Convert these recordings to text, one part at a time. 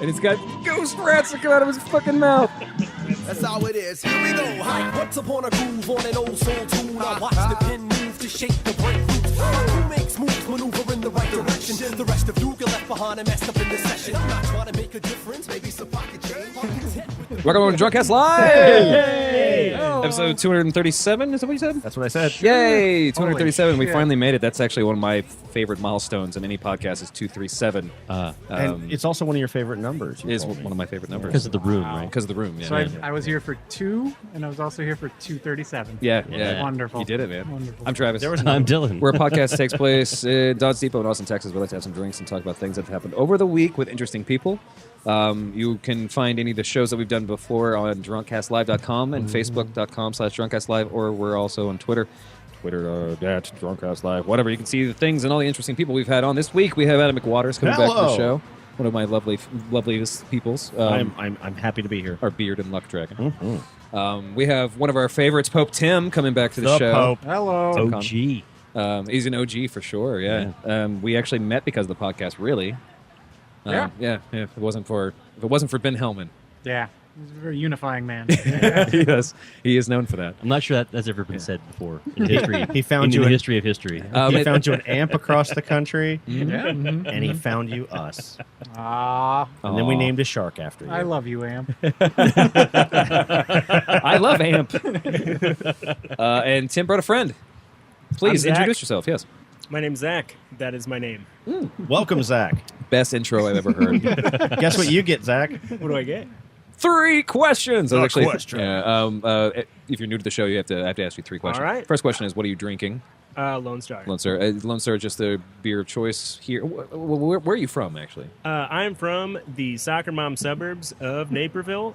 And he's got ghost rats that come out of his fucking mouth. That's how it is. Here we go. Hi. Once upon a groove on an old soul tune. I watch the pen move to shape the breakthrough. Who makes moves, maneuver in the right direction? The rest of you get left behind and messed up in the session. I'm not trying to make a difference. Maybe some pocket change. Welcome to Drunkcast Live! Hey! Oh. Episode 237, is that what you said? That's what I said. Yay! 237. We shit. finally made it. That's actually one of my favorite milestones in any podcast is 237. And it's also one of your favorite numbers. It is one of my favorite numbers. Because of the room, right? Because of the room, yeah. So I was here for 2, and I was also here for 237. Yeah. Wonderful. You did it, man. Wonderful. I'm Travis. I'm Dylan. Where a podcast takes place in Dodge Depot in Austin, Texas. We like to have some drinks and talk about things that have happened over the week with interesting people. You can find any of the shows that we've done before on drunkcastlive.com and facebook.com/drunkcastlive, or we're also on Twitter @drunkcastlive, whatever. You can see the things and all the interesting people we've had on. This week we have Adam McWaters coming back to the show. One of my loveliest peoples. I'm happy to be here. Our beard and luck dragon. We have one of our favorites, Pope Tim, coming back to the show. Pope. Hello. OG. He's an OG for sure. Yeah. We actually met because of the podcast. Really. Yeah. If it wasn't for Ben Hellman. Yeah. He's a very unifying man. He is known for that. I'm not sure that that's ever been said before in history. He found in you the history of history. He found you an amp across the country, Yeah. and he found you us. Ah, And then we named a shark after you. I love you, Amp. I love Amp. And Tim brought a friend. Please I'm Zach. introduce yourself. Yes. My name's Zach. That is my name. Welcome, Zach. Best intro I've ever heard. Guess what you get, Zach? What do I get? 3 questions. That's actually, question. If you're new to the show, I have to ask you 3 questions. All right. First question is, what are you drinking? Lone Star. Lone Star. Lone Star is just the beer of choice here. Where are you from, actually? I'm from the soccer mom suburbs of Naperville,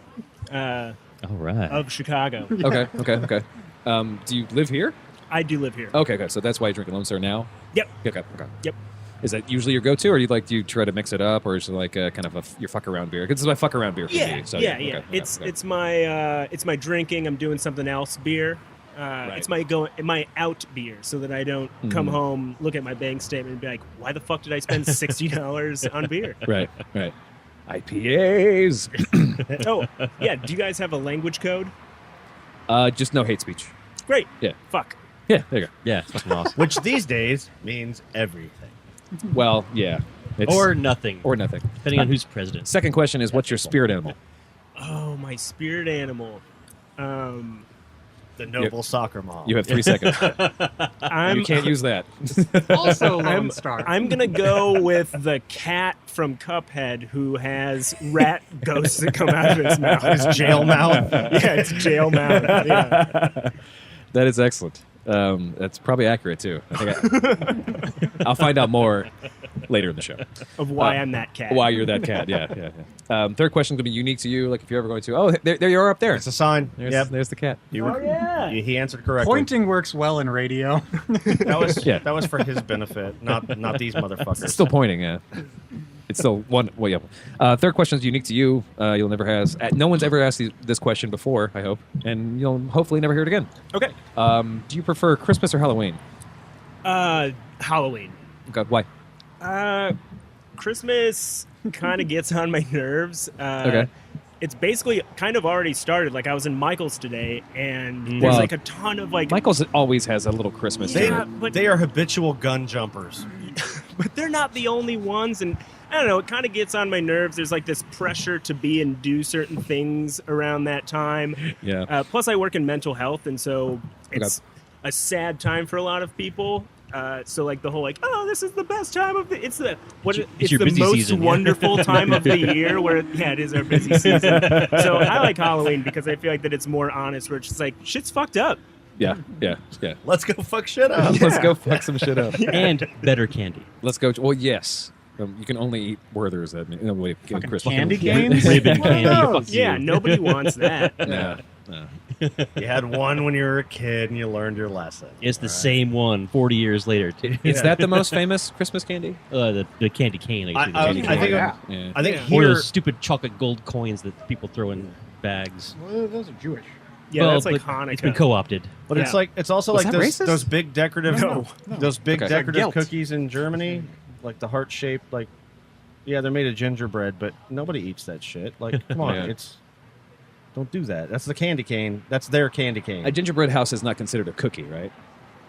All right. of Chicago. Okay. Do you live here? I do live here. Okay. So that's why you're drinking Lone Star now? Yep. Okay. Yep. Is that usually your go-to, or do you try to mix it up, or is it like kind of your fuck around beer? Because this is my fuck around beer for me. So Yeah. okay. It's my drinking. I'm doing something else beer. It's my out beer, so that I don't come home, look at my bank statement, and be like, "Why the fuck did I spend $60 on beer?" Right. IPAs. Oh, yeah. Do you guys have a language code? Just no hate speech. Great. Yeah. Fuck. Yeah. There you go. Yeah, it's fucking awesome. Which these days means everything. Well, yeah. Or nothing. Or nothing. Depending on who's president. Second question is, what's your spirit animal? Oh, my spirit animal. The noble soccer mom. You have 3 seconds. I'm You can't use that. Also Lone Star. I'm gonna go with the cat from Cuphead who has rat ghosts that come out of its mouth. His jail mouth. Yeah, it's jail mouth. Yeah. That is excellent. That's probably accurate, too. I'll find out more later in the show. Of why I'm that cat. Why you're that cat, yeah. Third question is going to be unique to you, like if you're ever going to, there you are up there. It's a sign. There's the cat. He answered correctly. Pointing works well in radio. That was for his benefit, not these motherfuckers. It's still pointing, yeah. It's still one. Well, yeah. Third question is unique to you. You'll never has. No one's ever asked this question before, I hope, and you'll hopefully never hear it again. Okay. Do you prefer Christmas or Halloween? Halloween. God, why? Christmas kind of gets on my nerves. Okay. It's basically kind of already started. Like I was in Michael's today, and there's like a ton of like. Michael's always has a little Christmas. They, to it. but they are habitual gun jumpers. but they're not the only ones, and I don't know. It kind of gets on my nerves. There's like this pressure to be and do certain things around that time. Yeah. Plus, I work in mental health, and so it's a sad time for a lot of people. So like the whole like, oh, this is the best time of the it's the most season, wonderful time of the year where it is our busy season. So I like Halloween because I feel like that it's more honest, where it's just like shit's fucked up. Yeah. Let's go fuck shit up. Let's go fuck some shit up. And better candy. Let's go. Well, yes. You can only eat Werther's. Christmas. Candy canes? Ribbon candy. knows? Fuck you. Yeah, nobody wants that. No. You had one when you were a kid and you learned your lesson. It's the same one 40 years later, too. Is that the most famous Christmas candy? The candy cane. I guess I think Yeah. I think Or here those stupid chocolate gold coins that people throw in bags. Well, those are Jewish. Yeah, Well, that's like but Hanukkah. It's been co-opted. but it's Yeah. like it's also Was like that those, racist? those big decorative No. those big Okay. decorative Guilt. cookies in Germany, like the heart shaped like Yeah, they're made of gingerbread, but nobody eats that shit. Like, come on, Yeah. don't do that. That's the candy cane. That's their candy cane. A gingerbread house is not considered a cookie, right?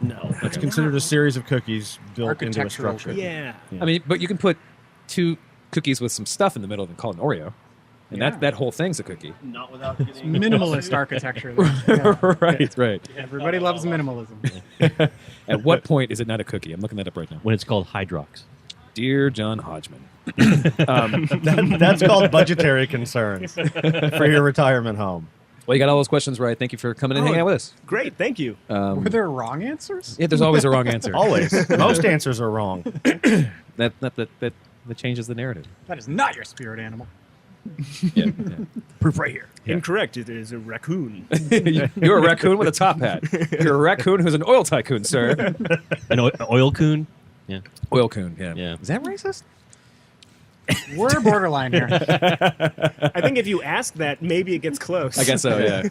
No, it's considered a series of cookies built into a Architectural structure. Yeah. I mean, but you can put 2 cookies with some stuff in the middle and call it an Oreo. And Yeah. that whole thing's a cookie. Not without getting Minimalist architecture. Yeah. Right. Everybody loves minimalism. At what point is it not a cookie? I'm looking that up right now. When it's called Hydrox. Dear John Hodgman. That's called budgetary concerns for your retirement home. Well, you got all those questions right. Thank you for coming and hanging out with us. Great. Thank you. Were there wrong answers? Yeah, there's always a wrong answer. Always. Most answers are wrong. That changes the narrative. That is not your spirit animal. Yeah. Proof right here. Incorrect. It is a raccoon. You're a raccoon with a top hat. You're a raccoon who's an oil tycoon, sir. An oil coon? Yeah. Oil coon, yeah. Yeah. Is that racist? We're borderline here. I think if you ask that, maybe it gets close. I guess so, yeah.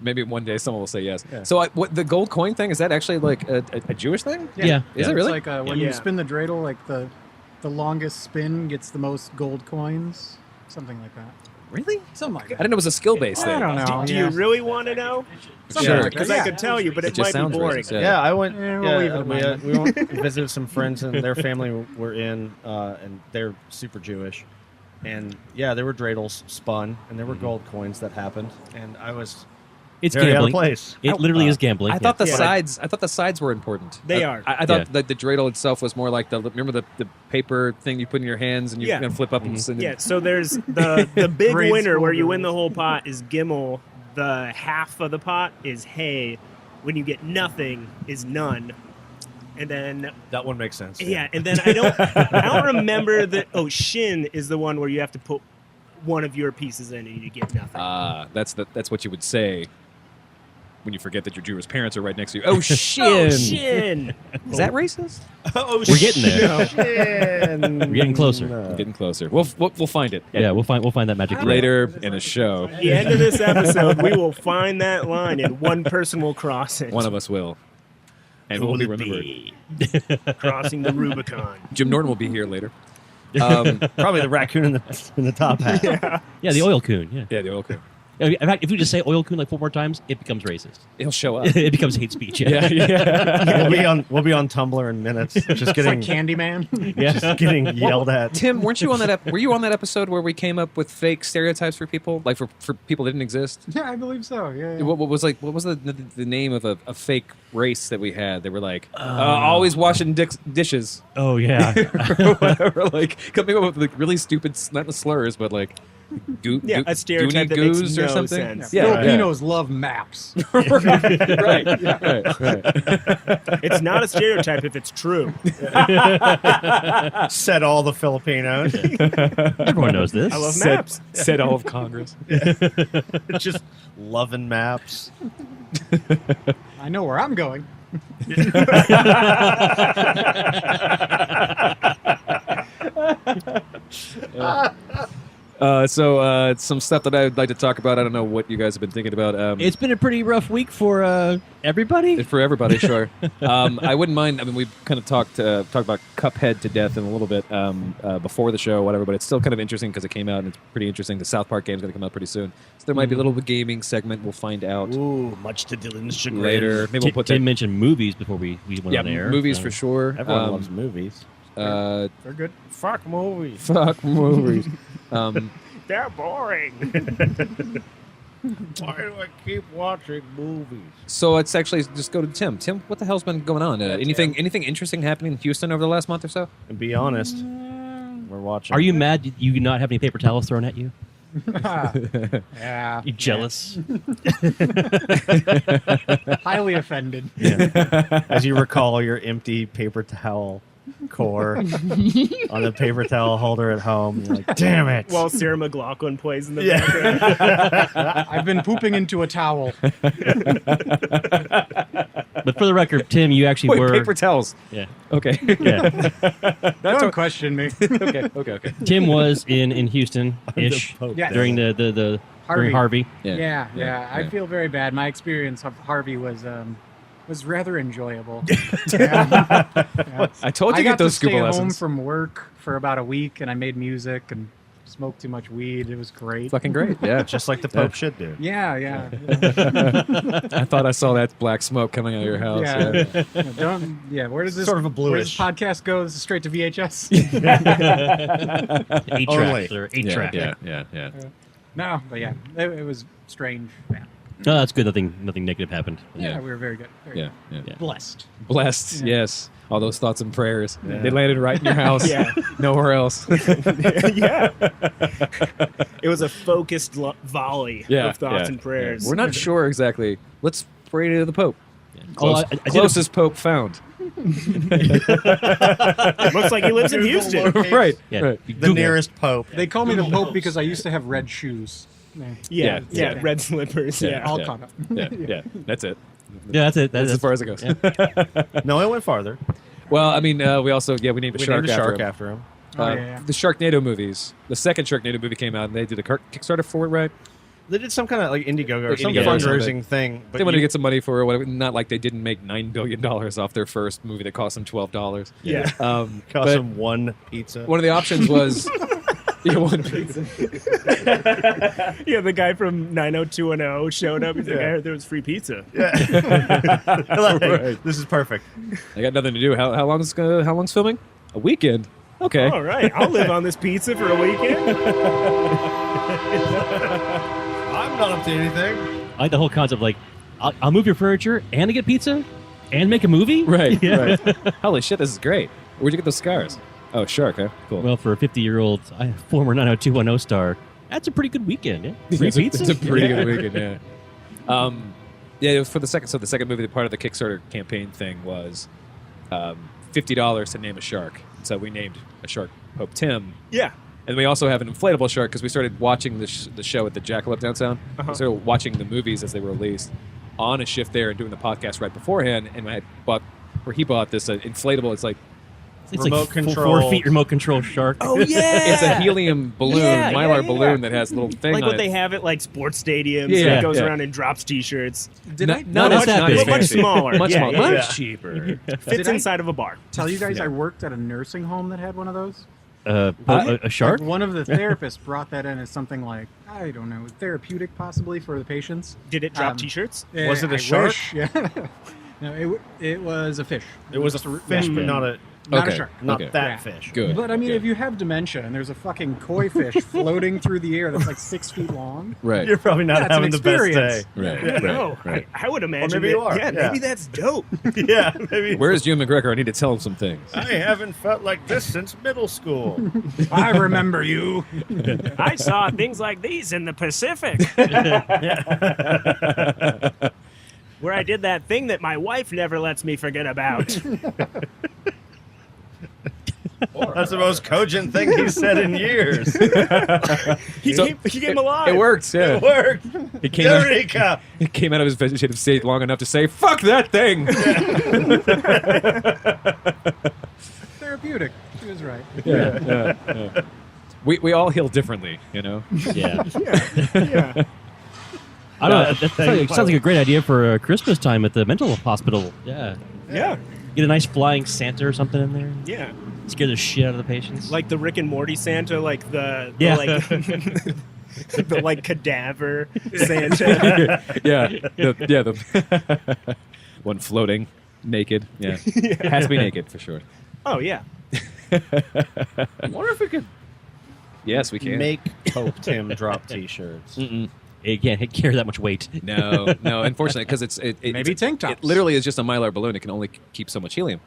Maybe one day someone will say yes. So what the gold coin thing, is that actually like a Jewish thing? Yeah. Is it really? It's like when Yeah. you spin the dreidel, like the longest spin gets the most gold coins. Something like that. Really? Something like I that. didn't know it was a skill-based thing. I don't know. Do you really want to know? Sure. Because Yeah. I could tell you, but It it just might be sounds boring. racist, Yeah, I went. Yeah, we'll leave it alone. we went and visited some friends, and their family were in, and they're super Jewish. And yeah, there were dreidels spun, and there were gold coins that happened, and I was It's very out of gambling. place. It literally is gambling. I thought the Yeah. sides. I thought the sides were important. They are. I thought Yeah. that the dreidel itself was more like remember the paper thing you put in your hands and you Yeah. kind of flip up and send it. Yeah, so there's the big Grade winner school where you win rules. the whole pot is Gimel. The half of the pot is hay. When you get nothing is none. And then That one makes sense. yeah, and then I don't remember that. Oh, Shin is the one where you have to put one of your pieces in and you get nothing. That's what you would say when you forget that your Jewish parents are right next to you. Oh, Shin. Oh, Shin. Is that racist? Oh, We're getting there. We're getting closer. Getting closer. We'll find it Yeah, we'll find that magic later in a show. At the end of this episode, we will find that line and one person will cross it. One of us will, and we'll be remembered. Crossing the Rubicon. Jim Norton will be here later. Probably the raccoon in the top hat. Yeah, the oil coon. Yeah. Yeah, the oil coon. In fact, if you just say oil coon like 4 more times, it becomes racist. He'll show up. It becomes hate speech. Yeah. yeah. We'll be on Tumblr in minutes, just It's like getting Candyman. just getting yelled at. Tim, weren't you on that? Were you on that episode where we came up with fake stereotypes for people, like for people that didn't exist? Yeah, I believe so. Yeah. What was the name of a fake race that we had? They were like always washing dishes. Oh yeah. or whatever, like coming up with like really stupid, not slurs, but like Yeah, a stereotype that makes goos or no something. sense. Yeah, Filipinos love maps. right. It's not a stereotype if it's true. Said all the Filipinos. Everyone knows this. I love maps. Said all of Congress. Just loving maps. I know where I'm going. So some stuff that I'd like to talk about. I don't know what you guys have been thinking about. It's been a pretty rough week for everybody. For everybody, sure. I wouldn't mind. I mean, we've kind of talked about Cuphead to death in a little bit before the show, whatever. But it's still kind of interesting because it came out and it's pretty interesting. The South Park game's going to come out pretty soon, so there might be a little gaming segment. We'll find out Ooh, much to Dylan's chagrin. later. Maybe we'll put Tim that. mentioned movies before we went Yeah, on air. movies so- for sure. Everyone loves movies. They're good. Fuck movies. Fuck movies. They're boring. Why do I keep watching movies? So let's actually just go to Tim. Tim, what the hell's been going on? Anything interesting happening in Houston over the last month or so? And be honest, we're watching. Are you mad you do not have any paper towels thrown at you? Yeah. You jealous? Highly offended. as you recall your empty paper towel core on the paper towel holder at home? You're like, damn it! While Sarah McLachlan plays in the Yeah. background. I've been pooping into a towel. But for the record, Tim, you actually Wait, were. paper towels. Yeah. Okay. Yeah. Don't question me. okay. Tim was in Houston ish Yes. during the during Harvey. Yeah. Yeah. I feel very bad. My experience of Harvey was was rather enjoyable. Yeah. I told you I to get got those to stay scuba home lessons. from work for about a week, and I made music and smoked too much weed. It was great. Fucking great. Yeah. Just like the Pope should do. Yeah. I thought I saw that black smoke coming out of your house. Yeah. Where does this Sort of a Where does bluish. this podcast go? This is straight to VHS. 8 Only. tracks or 8 Yeah, track. yeah. No, but yeah, it was strange. Yeah. No, that's good. Nothing negative happened. Yeah, we were very good. Very Yeah, good. yeah. Blessed. Blessed, Yeah. yes. All those thoughts and prayers. They landed right in your house. Yeah. Nowhere else. Yeah. It was a focused volley Yeah. of thoughts yeah, and prayers. yeah. We're not sure exactly. Let's pray to the Pope. Oh, I did a- Closest Pope found. Looks like he lives in Houston. Right. Yeah. Right. The nearest Pope. They call me the Pope because I used to have red shoes. Yeah, Yeah. red slippers. Yeah. Yeah. All caught up. Yeah. That's it. Yeah, that's it. That's as far as it goes. No, it went farther. Well, I mean, we also we named a We shark named a shark after him. after him. Oh, yeah. The Sharknado movies. The second Sharknado movie came out, and they did a Kickstarter for it, right? They did some kind of like Indiegogo or Like some Indiegogo or fundraising something. thing. But They wanted to you- get some money for it. Whatever. Not like they didn't make $9 billion off their first movie that cost them $12. Yeah. cost but them one pizza. one of the options was one pizza. Yeah, the guy from 90210 showed up. He's like, I heard there was free pizza. Like, this is perfect. I got nothing to do. How long's filming? A weekend. Okay. All right, I'll live on this pizza for a weekend. I'm not up to anything. I like the whole concept. Like, I'll move your furniture and I get pizza and make a movie. Right. Yeah. Right. Holy shit! This is great. Where'd you get those scars? Oh, shark. Huh? Cool. Well, for a 50-year-old former 90210 star, that's a pretty good weekend. Yeah. Free it's, a, pizza. it's a pretty good weekend. Yeah. Yeah. It was for the second. So the second movie, part of the Kickstarter campaign thing was $50 to name a shark. So we named a shark Pope Tim. Yeah. And we also have an inflatable shark because we started watching the show at the Jackalope downtown. Uh-huh. We started watching the movies as they were released on a shift there and doing the podcast right beforehand. And he bought this inflatable. It's like It's Remote like control. 4 feet remote control shark. Oh yeah. it's a helium balloon, Yeah, mylar yeah. balloon that has a little thing like on what it. they have at like sports stadiums. Yeah, that goes yeah. around and drops T-shirts. Not not much, that not big. as Much fancy. smaller. Much Yeah, smaller. yeah, Much yeah. cheaper. Fits I- inside of a bar. Tell you guys Yeah. I worked at a nursing home that had one of those. A shark? Like, one of the therapists brought that in as something like, I don't know, therapeutic possibly for the patients. Did it drop Um, T-shirts? Was it a I shark? wish, Yeah. No, it was a fish. It was a fish, but not a Not Okay. a shark. not Okay. that Yeah. fish. Good. But I mean, Good. if you have dementia and there's a fucking koi fish floating through the air that's like 6 feet long, Right. You're probably not That's having an the best day. experience. Right. Yeah, Right. no, Right. I would imagine. maybe you that- are, Yeah, yeah. maybe that's dope. Yeah, maybe. Where's Ewan McGregor? I need to tell him some things. I haven't felt like this since middle school. I remember you. I saw things like these in the Pacific. Where I did that thing that my wife never lets me forget about. That's the most cogent thing he's said in years. He came alive. It worked. Yeah. It worked. He came out. Eureka! He came out of his vegetative state long enough to say, "Fuck that thing." Therapeutic. He was right. Yeah. We all heal differently, you know. Yeah. Yeah. I don't know. That sounds like a great idea for Christmas time at the mental hospital. Yeah. Yeah. Get a nice flying Santa or something in there. Yeah. Scare the shit out of the patients. Like the Rick and Morty Santa, like the Yeah. the like cadaver Santa. The one floating naked. Yeah. Has to be naked for sure. Oh yeah. I wonder if we could. Yes, we can. Make Pope Tim drop T-shirts. Mm-mm. It can't carry that much weight. No, unfortunately, because Maybe tank tops. It literally is just a mylar balloon. It can only keep so much helium,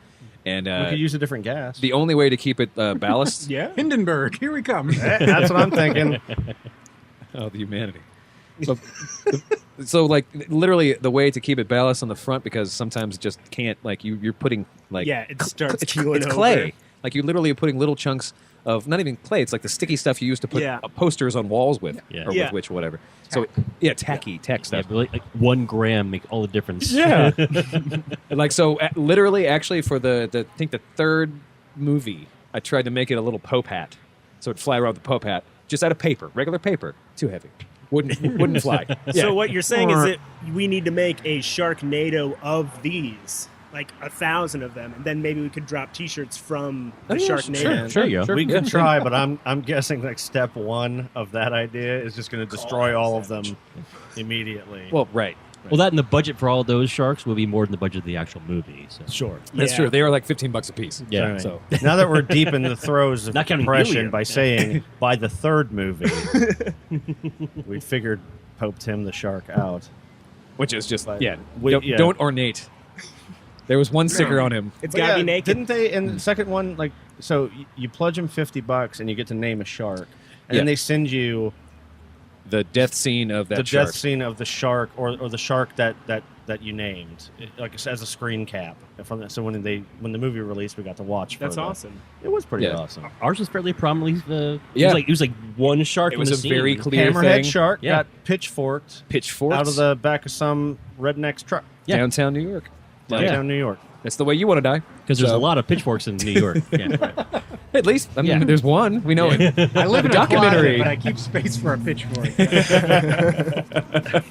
and We could use a different gas. the only way to keep it ballast. Yeah. Hindenburg, here we come. That's what I'm thinking. Oh, the humanity. So, like, literally, the way to keep it ballast on the front, because sometimes it just can't. Like, you're putting like Yeah, it starts it's keeling over. clay. Like, you literally are putting little chunks of not even clay. It's like the sticky stuff you used to put Yeah. posters on walls with, Yeah. or Yeah. with which whatever. So, tacky tech Yeah, stuff. but like 1 gram make all the difference. Yeah. Like, so literally, actually, for the I think the third movie, I tried to make it a little Pope hat, so it'd fly around with the Pope hat, just out of paper, regular paper. Too heavy. wouldn't fly. Yeah. So what you're saying is that we need to make a Sharknado of these, like 1,000 of them, and then maybe we could drop T-shirts from the Sharknado. Sure you go. We could try, but I'm guessing like step one of that idea is just going to destroy all of them immediately. Well, right. Well, that and the budget for all those sharks will be more than the budget of the actual movie. So. Sure. That's Yeah. true. They were like $15 a piece. Yeah. Right. So Now that we're deep in the throes of Not counting depression Helium. by saying by the third movie, we figured Pope Tim the Shark out. which is just But yeah. we- Don't, yeah. don't ornate. There was one sticker on him. It's But got to yeah, be naked. Didn't they in the second one like so you pledge them $50 and you get to name a shark, and Yeah. then they send you The death scene of that the shark. death scene of the shark or the shark that you named, like as a screen cap. From that. So when the movie released, we got to watch. That's for the- awesome. It was pretty Yeah. awesome. Ours was fairly prominently. Yeah. It was like one shark. It in was the a scene. very clear Hammerhead thing. shark Yeah. got pitchforked Pitchforks out of the back of some redneck's truck Yeah. downtown New York. downtown New York. That's the way you want to die. Because there's So- a lot of pitchforks in New York. Yeah. At least I mean, Yeah. there's one. We know it. I live in a documentary. closet, but I keep space for a pitchfork.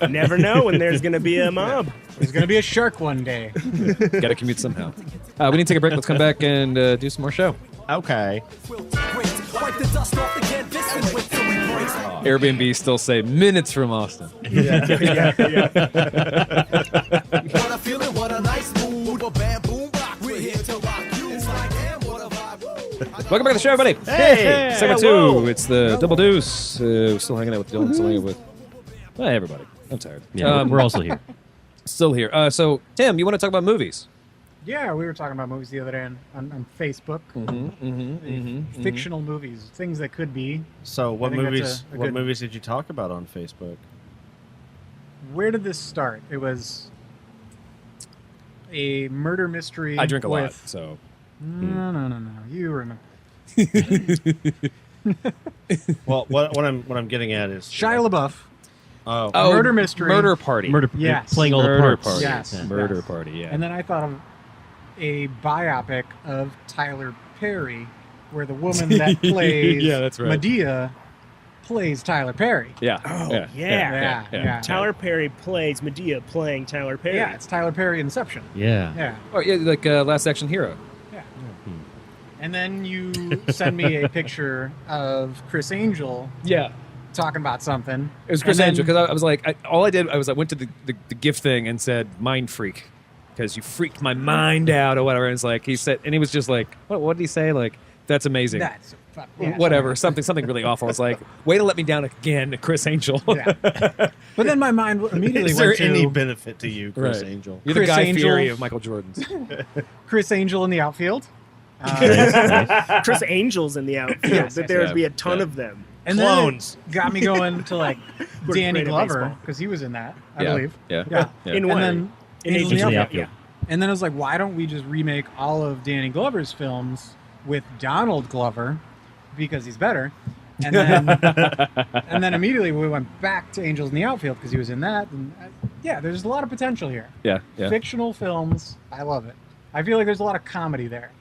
Never know when there's going to be a mob. There's going to be a shark one day. Got to commute somehow. We need to take a break. Let's come back and do some more show. Okay. Wipe the dust off the canvas and wait till we break. Airbnb still say minutes from Austin. What a feeling, what a nice mood. A bam, boom, rock. We're here to rock you. It's like, damn, what a vibe. Welcome back to the show, everybody. Hey. Segment Hello. 2. It's the Double Deuce. Still hanging out with Dylan. Still hanging out with everybody. I'm tired. Yeah, we're also here. Still here. So, Tim, you want to talk about movies? Yeah, we were talking about movies the other day on Facebook. Fictional movies, things that could be. So what I think that's movies? a What good- movies did you talk about on Facebook? Where did this start? It was a murder mystery. I drink a lot, with- so No. You remember. Well, what I'm getting at is Shia LaBeouf. Oh, Murder mystery. Murder Party. Murder. Yes. Playing all the Murder parts. Party. Yes. Yeah. Murder Yes. Party. Yeah. And then I thought of a biopic of Tyler Perry, where the woman that plays Yeah, that's right. Medea plays Tyler Perry. yeah. Oh, yeah. yeah. Yeah. Tyler Perry plays Medea playing Tyler Perry. Yeah, it's Tyler Perry Inception. Yeah. Yeah. Oh, yeah, like Last Action Hero. Yeah. And then you send me a picture of Chris Angel Yeah. talking about something. It was Chris And then- Angel because I was like, all I did I went to the gift thing and said mind freak because you freaked my mind out or whatever. And it's like he said, and he was just like, what did he say? Like that's amazing. That's yeah, Whatever, something really awful. It's like, way to let me down again, Chris Angel. Yeah. But then my mind immediately is there went to any benefit to you, Chris Right. Angel? You're the Chris Guy Angel. Fieri of Michael Jordan's. Chris Angel in the outfield. Chris Angel's in the outfield. Yes, that yes, there would yeah. be a ton Yeah. of them. And Clones. then it got me going to like We're Danny great at Glover baseball. because he was in that, I Yeah. believe. Yeah. Yeah. Yeah. In And what? then In Angels in the Angels in the Outfield. Outfield. And then I was like, why don't we just remake all of Danny Glover's films with Donald Glover because he's better? And then immediately we went back to Angels in the Outfield because he was in that. And yeah, there's a lot of potential here. Yeah, yeah. Fictional films, I love it. I feel like there's a lot of comedy there.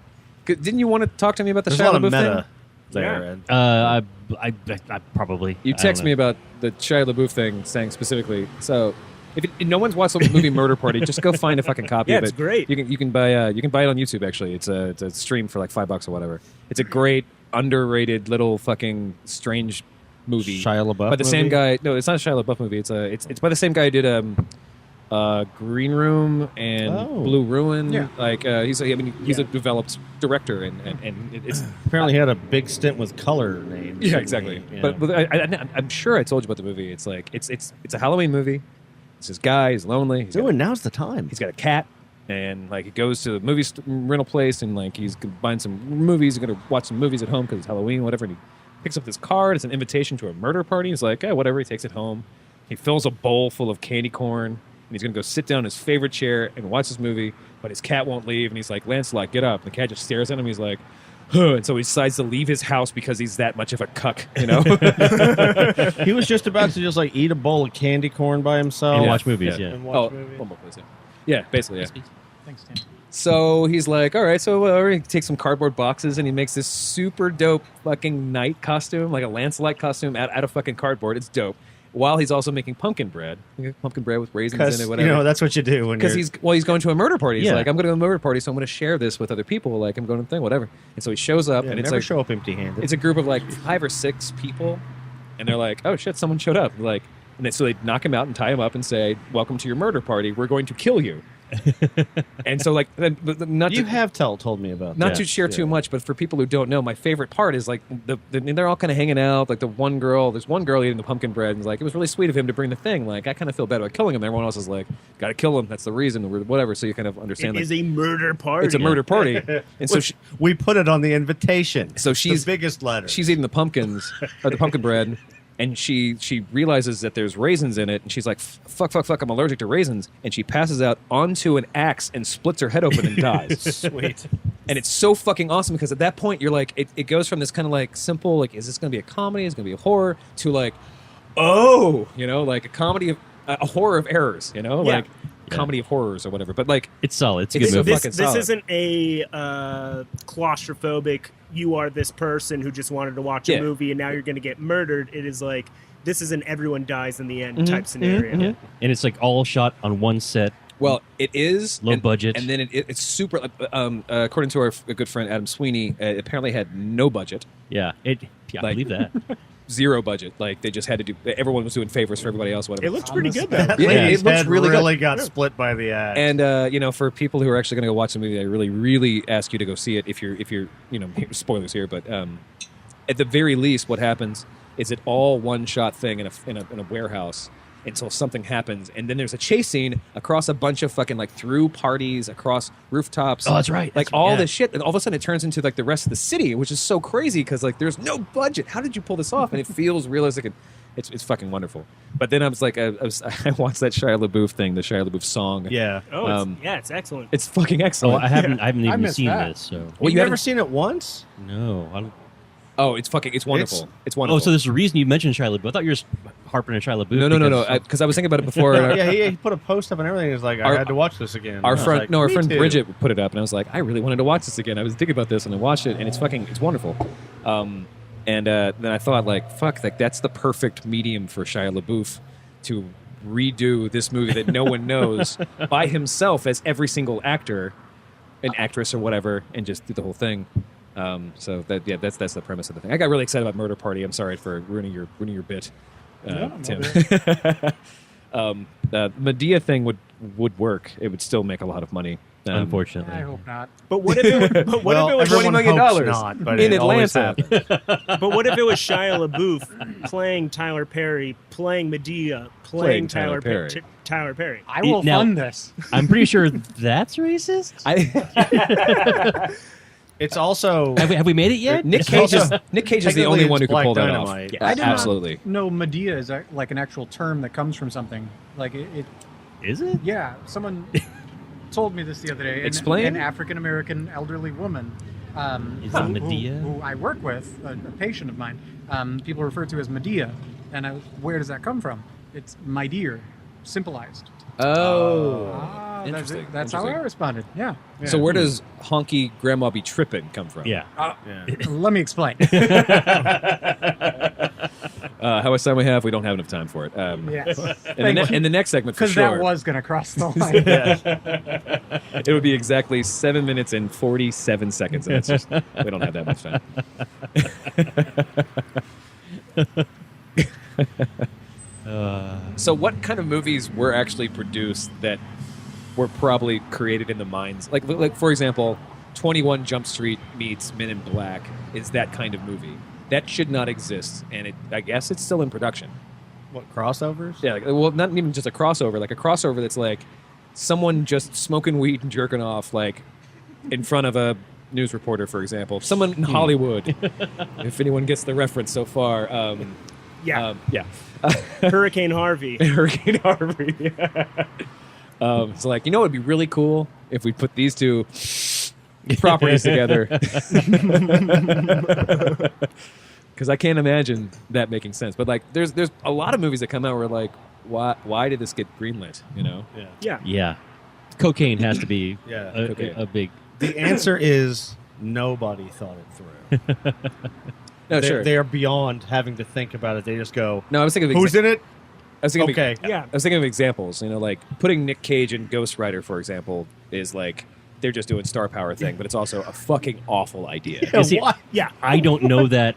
Didn't you want to talk to me about the There's a Shia lot of LaBeouf meta thing? there. Yeah. Ed. I probably. You I don't text know. me about the Shia LaBeouf thing, saying specifically. So, if no one's watched the movie Murder Party, just go find a fucking copy Yeah, of it. it's great. You can buy it on YouTube. Actually, it's a stream for like $5 or whatever. It's a great underrated little fucking strange movie. Shia LaBeouf by the same movie? guy. No, it's not a Shia LaBeouf movie. It's by the same guy who did Green Room and Oh. Blue Ruin. Yeah. Like he's a developed director and it's Apparently, he had a big stint with color names. yeah, didn't exactly. he? Yeah. But I'm sure I told you about the movie. It's like it's a Halloween movie. It's this guy. He's lonely. He's got, now's the time. he's got a cat, and like he goes to the movie rental place, and like he's buying some movies. He's gonna watch some movies at home because it's Halloween, whatever. And he picks up this card. It's an invitation to a murder party. He's like, whatever. He takes it home. He fills a bowl full of candy corn, and he's gonna go sit down in his favorite chair and watch this movie. But his cat won't leave, and he's like, Lancelot, get up. And the cat just stares at him. He's like, huh. And so he decides to leave his house because he's that much of a cuck, you know. He was just about to just like eat a bowl of candy corn by himself And watch movies. Yeah. Yeah. and watch movies. one more place, yeah, basically, yeah. Thanks, Tim. So he's like, all right, so he takes some cardboard boxes and he makes this super dope fucking knight costume, like a Lancelot costume out of fucking cardboard. It's dope. while he's also making pumpkin bread with raisins in it, whatever. You know, that's what you do when Because you're... he's going to a murder party. He's Yeah. like, I'm going to go to a murder party, so I'm going to share this with other people. Like, I'm going to the thing, whatever. And so he shows up, Yeah, and it's never like show up empty-handed. it's a group of like 5 or 6 people, and they're like, oh shit, someone showed up. Like, so they knock him out and tie him up and say, welcome to your murder party. We're going to kill you. And so like, not You to, have told me about not that. to share too much, but for people who don't know, my favorite part is like they're all kind of hanging out. Like there's one girl eating the pumpkin bread, and like it was really sweet of him to bring the thing. Like I kind of feel bad about killing him. Everyone else is like, got to kill him. That's the reason, or whatever. So you kind of understand. It like, is a murder party. it's a murder party, and so We put it on the invitation. So she's the biggest letter. she's eating the pumpkins or the pumpkin bread, and she realizes that there's raisins in it, and she's like, fuck, I'm allergic to raisins, and she passes out onto an axe and splits her head open and dies. Sweet. And it's so fucking awesome because at that point you're like, it goes from this kind of like simple, like, is this going to be a comedy? Is it going to be a horror? To like, oh, like a comedy of a horror of errors, like comedy of horrors or whatever. But like, It's solid. It's a It's good so movie. fucking This solid. isn't a claustrophobic, you are this person who just wanted to watch a Yeah. movie and now you're going to get murdered. It is like, this is an everyone dies in the end Mm-hmm. type scenario. And it's like all shot on one set. well, it is Low and- budget. and then it's super. According to our good friend Adam Sweeney, it apparently had no budget. Yeah. I Like- believe that. 0 budget. Like they just had to do. Everyone was doing favors for everybody else. Whatever. It looks pretty good, That though. Yeah, lady's it looks head really good. got split by the axe. And for people who are actually going to go watch the movie, I really ask you to go see it. If you're spoilers here, but at the very least, what happens is it all one shot thing in a warehouse until something happens, and then there's a chase scene across a bunch of fucking like through parties, across rooftops. Oh, that's right. Like That's- all yeah. this shit, and all of a sudden it turns into like the rest of the city, which is so crazy because like there's no budget. How did you pull this off? And it feels realistic. And it's fucking wonderful. But then I was like, I watched that Shia LaBeouf thing, the Shia LaBeouf song. yeah. Oh, it's excellent. It's fucking Oh, excellent. I haven't I even missed seen that. this. So Well, You've you never haven't- seen it once? no. I don't. Oh, it's wonderful. It's wonderful. Oh, so there's a reason you mentioned Shia LaBeouf. I thought you were just harping on Shia LaBeouf. no, because- because I was thinking about it before. Yeah, he put a post up and everything. He's like, I had to watch this again. Our I was friend, like, our "Me friend too." Bridget put it up, and I was like, I really wanted to watch this again. I was thinking about this, and I watched it, and it's wonderful. And then I thought, like, fuck, that's the perfect medium for Shia LaBeouf to redo this movie that no one knows by himself as every single actor and actress or whatever, and just do the whole thing. So that's the premise of the thing. I got really excited about Murder Party. I'm sorry for ruining your bit, Tim. The Medea thing would work. It would still make a lot of money. Unfortunately. I hope not. But what if it, but what Well, if it was everyone $20 million hopes not, but in it always Atlanta. happens. But what if it was Shia LaBeouf playing Tyler Perry, playing Medea, playing Tyler Perry. Tyler Perry? I will Now- fund this. I'm pretty sure that's racist. It's also Have we made it yet? Nick Cage is the technically only it's one who could Black pull that Dynamite. off. I did Absolutely. not know Medea is like an actual term that comes from something. Like it Is it? yeah, someone told me this the other day. Explain. An African American elderly woman. Is it Medea? Who I work with, a patient of mine. People refer to as Medea, and where does that come from? It's my dear, simplified. Oh. Ah, Interesting, That's how I interesting. responded. Yeah. So where does honky grandma be tripping come from? Yeah. Let me explain. How much time we have? We don't have enough time for it. Yes. In the next segment, for Because sure, that was going to cross the line. it would be exactly 7 minutes and 47 seconds. And it's just, we don't have that much time. So what kind of movies were actually produced that were probably created in the minds? Like for example, 21 Jump Street meets Men in Black is that kind of movie. That should not exist, and I guess it's still in production. what crossovers? Yeah, well, not even just a crossover, like a crossover that's like someone just smoking weed and jerking off, like in front of a news reporter, for example. Someone in Hollywood, if anyone gets the reference so far. Yeah, Yeah. Hurricane Harvey. Hurricane Harvey. It's like, it would be really cool if we put these two properties together. Because I can't imagine that making sense. But like, there's a lot of movies that come out where like, why did this get greenlit? Yeah. Yeah. Cocaine has to be Yeah, a big. The answer is nobody thought it through. No, sure. They are beyond having to think about it. They just go, No, I was thinking of who's in it? was thinking Okay. Yeah. I was thinking of examples. You know, like putting Nick Cage in Ghost Rider, for example, is like they're just doing star power thing, but it's also a fucking awful idea. You see, Yeah. I don't know that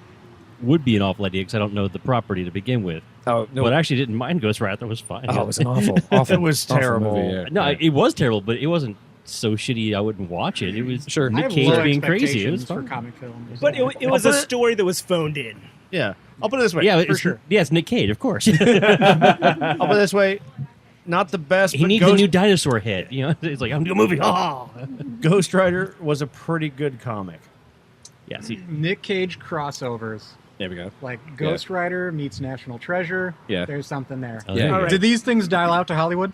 would be an awful idea because I don't know the property to begin with. Oh no! But I actually didn't mind Ghost Rider. It was fine. Oh, it was an awful. It was awful terrible. movie, yeah. No, Yeah. it was terrible, but it wasn't so shitty I wouldn't watch it. It was Sure. I Nick have Cage low being crazy. It was expectations for fun. comic films. But it was a story that was phoned in. Yeah. I'll put it this way. Yeah, for sure. Yeah, it's Nick Cage, of course. I'll put it this way. Not the best. He but needs a new dinosaur head. You know, it's like I'm doing a movie. Oh, Ghost Rider was a pretty good comic. yeah. See, Nick Cage crossovers. There we go. Like Ghost Rider meets National Treasure. Yeah. There's something there. oh, Yeah. there you All go. right. Did these things dial out to Hollywood?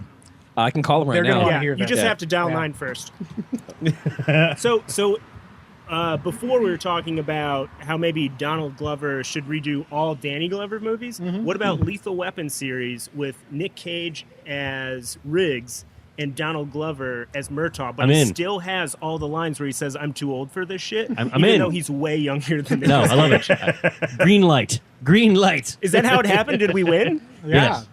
I can call him right They're gonna now. wanna Yeah, hear you that. just Yeah. have to dial Yeah. 9 first. So before we were talking about how maybe Donald Glover should redo all Danny Glover movies. What about Lethal Weapon series with Nick Cage as Riggs and Donald Glover as Murtaugh, but I'm he in. still has all the lines where he says, "I'm too old for this shit," I'm even in. though he's way younger than No, Nick I love Cage. it. Green light. Green light. Is that how it happened? Did we win? Yeah.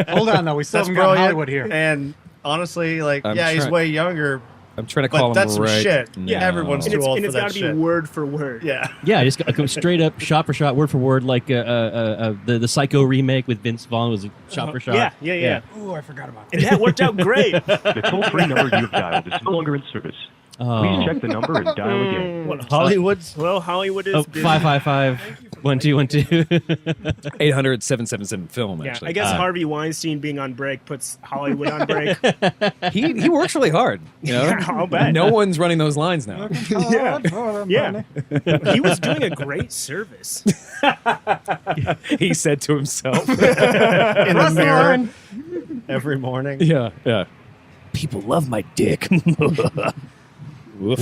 Hold on, though. We still That's haven't got brilliant. Hollywood here. And honestly, like, I'm he's trying- way younger, I'm trying to call but him that's some right. shit. now. Everyone's And too old and for it's that got to be shit. word for word. Yeah. Yeah, just go straight up, shot for shot, word for word, like the Psycho remake with Vince Vaughn was shot for shot. Yeah. Ooh, I forgot about that. And that worked out great. The toll-free number you've dialed is no longer in service. Oh. Please check the number and dial again. What, Hollywood's. well, Hollywood is Oh, busy. 555-1212. 800-777-film. Yeah, Actually, I guess Harvey Weinstein being on break puts Hollywood on break. he works really hard. You know, Yeah, I'll bet. no one's running those lines now. Yeah, he was doing a great service. He said to himself. In the mirror every morning. Yeah, yeah. People love my dick. Woof.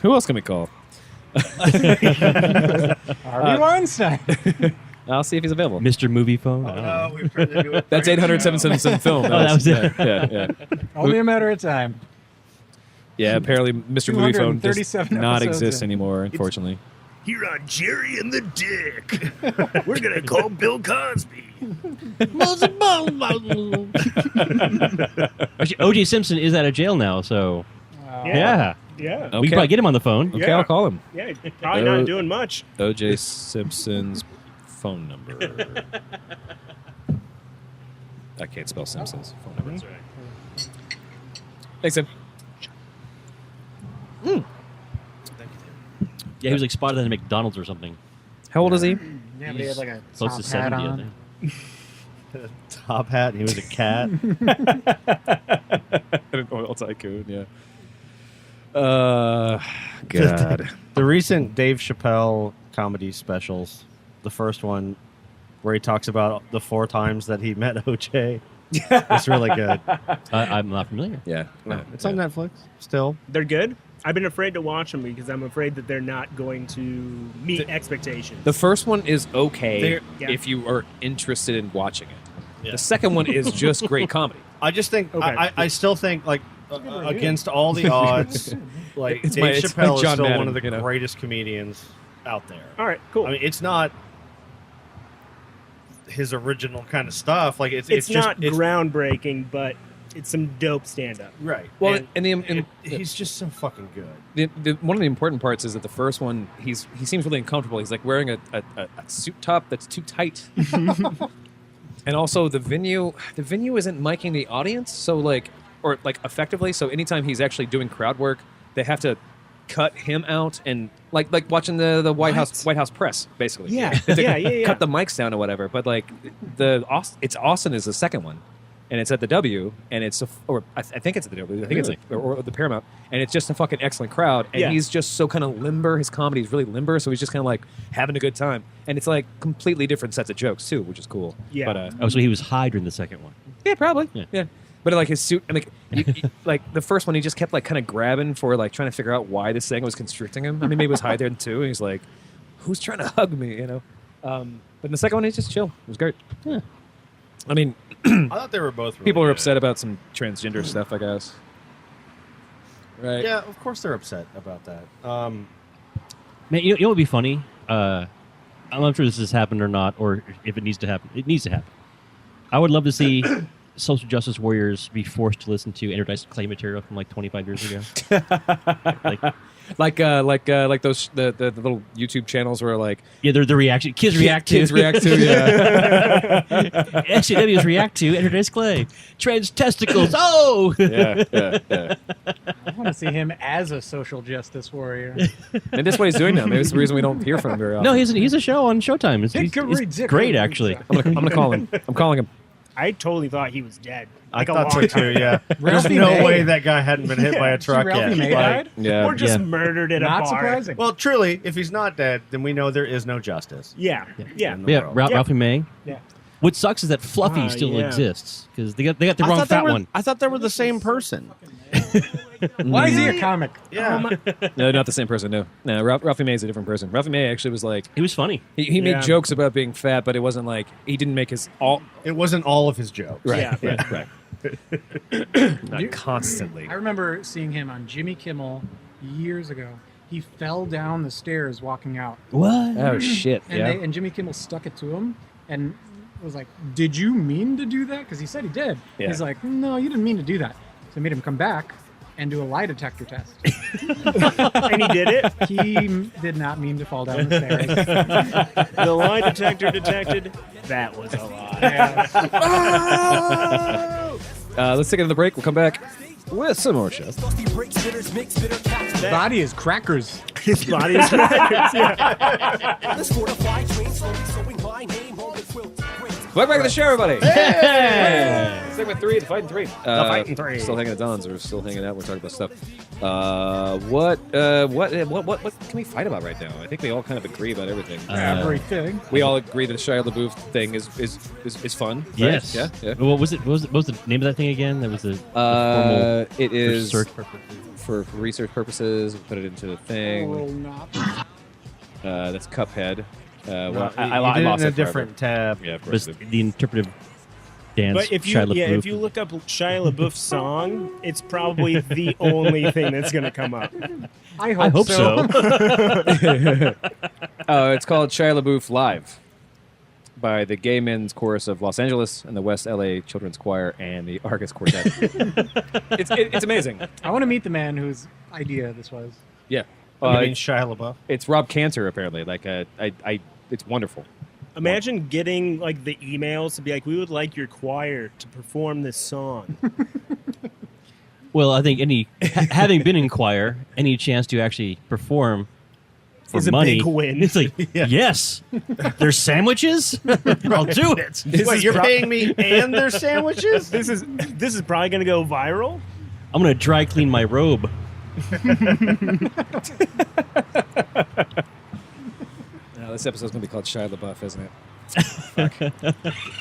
Who else can we call? Harvey Weinstein. I'll see if he's available. Mr. Movie Phone. I don't know. Oh, we've turned into a That's 800-777-film. that was it. Yeah. Only a matter of time. Yeah, apparently Mr. Movie Phone does 237 not episodes exist in. anymore, unfortunately. Here on Jerry and the Dick, we're gonna call Bill Cosby. Actually, O.J. Simpson is out of jail now, so yeah. Yeah, We can probably get him on the phone. Okay, Yeah. I'll call him. yeah, probably not doing much. O.J. Simpson's phone number. I can't spell Simpson's phone number. That's right. Thanks, Tim. Yeah, he was like spotted at a McDonald's or something. How old is he? Yeah, but he had like a Close to top hat 70, I on. think. top hat. He was a cat. An oil tycoon, yeah. God. The recent Dave Chappelle comedy specials, the first one where he talks about the 4 times that he met OJ, it's really good. I'm not familiar. Yeah. It's on Netflix still. They're good. I've been afraid to watch them because I'm afraid that they're not going to meet expectations. The first one is okay Yeah. if you are interested in watching it. The second one is just great comedy. I just think Okay. I still think like against all the odds, like It's Dave my- it's Chappelle like John is still Madden, one of the you know? greatest comedians out there. All right, cool. I mean, it's not his original kind of stuff. Like it's just not groundbreaking, but it's some dope stand-up. right. Well, and he's just so fucking good. one of the important parts is that the first one, he seems really uncomfortable. He's like wearing a suit top that's too tight. And also the venue isn't miking the audience, so like effectively. So anytime he's actually doing crowd work, they have to cut him out and like watching the White House press basically. Yeah. They have to Yeah. cut the mics down or whatever. But like it's Austin is the second one, and it's at the W, and I think it's at the W. I think it's or the Paramount, and it's just a fucking excellent crowd. And Yeah. he's just so kind of limber. His comedy is really limber, so he's just kind of like having a good time. And it's like completely different sets of jokes too, which is cool. Yeah. But Oh, so he was high during the second one. yeah, probably. Yeah. Yeah. But like his suit, and like like the first one, he just kept like kind of grabbing for like trying to figure out why this thing was constricting him. I mean, maybe it was high there too. And he's like, "Who's trying to hug me?" You know. But in the second one, he's just chill. It was great. Yeah. I mean, I thought they were both. Really people are good. upset about some transgender stuff, I guess. Right. Yeah, of course they're upset about that. Man, you know what would be funny? I'm not sure this has happened or not, or if it needs to happen. It needs to happen. I would love to see social justice warriors be forced to listen to Enterprise Clay material from like 25 years ago. like those the little YouTube channels where like Yeah, they're the reaction. Kids react to. kids react to. Yeah, SJWs react to Enterprise Clay. Trans testicles. Oh! yeah. I want to see him as a social justice warrior. And that's what he's doing now. Maybe it's the reason we don't hear from him very often. No, he's a show on Showtime. It's great, actually. I'm gonna call him. I'm calling him. I totally thought he was dead. I Like a thought so long too. time. Yeah, there's Ralphie no May. way that guy hadn't been hit by a truck Ralphie yet. May Like, died? Yeah, Or just Yeah. murdered at a Not bar. surprising. well, truly, if he's not dead, then we know there is no justice. Yeah. In the Yeah, world. Ralphie May. Yeah. What sucks is that Fluffy still yeah. exists because they got the wrong fat one. I thought they were the same person. Why is he a comic? Yeah, No, not the same person. No, Ralphie May is a different person. Ralphie May actually was like He was funny. he made Yeah. jokes about being fat, but it wasn't like he didn't make his all it wasn't all of his jokes. right. Yeah. right. Not constantly. I remember seeing him on Jimmy Kimmel years ago. He fell down the stairs walking out, What? Oh shit! and, Yeah. and Jimmy Kimmel stuck it to him and was like, "Did you mean to do that?" Because he said he did. Yeah. He's like, "No, you didn't mean to do that." So I made him come back and do a lie detector test. And he did it. He did not mean to fall down the stairs. The lie detector detected that was a lie. Let's take another break. We'll come back with some more shows. Dusty breaks, bitters, mix, bitter cats. Body is crackers. His body is crackers. Yeah. Let's fortify train slowly sewing my name on the quilt. Welcome back to the show, everybody. Hey! Segment 3, the Fighting 3. Fighting 3. Still hanging at Don's. We're still hanging out. We're talking about stuff. What can we fight about right now? I think we all kind of agree about everything. Everything. We all agree that the Shia LaBeouf thing is fun. Right? Yes. Yeah. Yeah. What was it? What was the name of that thing again? That was the formal It is search purposes. for research purposes. We put it into the thing. That's Cuphead. Well, I You did lost it in it a forever. different tab. Yeah, of But course. it's the interpretive dance. But if you Shia LaBeouf. if you look up Shia LaBeouf's song, it's probably the only thing that's going to come up. I I hope so. It's called Shia LaBeouf Live by the Gay Men's Chorus of Los Angeles and the West LA Children's Choir and the Argus Quartet. It's amazing. I want to meet the man whose idea this was. Yeah. You mean Shia LaBeouf? It's Rob Cantor, apparently. Like, it's wonderful. Imagine getting like the emails to be like, "We would like your choir to perform this song." Well, I think having been in choir, any chance to actually perform for Is a money, big win. It's like, yes, there's sandwiches. I'll do it. Wait, you're paying me and their sandwiches? This is probably going to go viral. I'm gonna dry clean my robe. This episode's going to be called Shia LaBeouf, isn't it?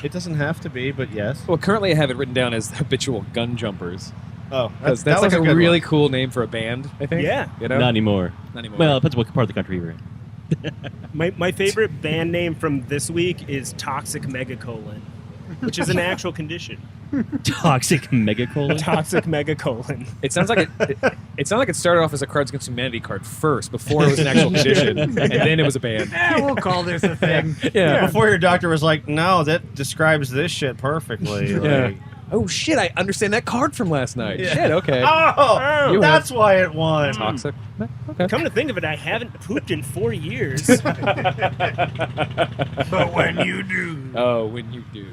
It doesn't have to be, but yes. Well, currently I have it written down as Habitual Gun Jumpers. Oh, Because that that's like was a good really one. cool name for a band, I think. Yeah. You know? Not anymore. Not anymore. Well, it depends what part of the country you're in. My favorite band name from this week is Toxic Megacolon, which is an actual condition. Toxic megacolon. Toxic Megacolon. It sounds like it sounded like it started off as a Cards Against Humanity card first, before it was an actual condition, and then it was a band. We'll call this a thing. Yeah, before your doctor was like, no, that describes this shit perfectly. Like, Oh shit! I understand that card from last night. Shit. Okay. oh, You that's why it won. Toxic. Okay. Come to think of it, I haven't pooped in 4 years. But when you do. Oh, when you do.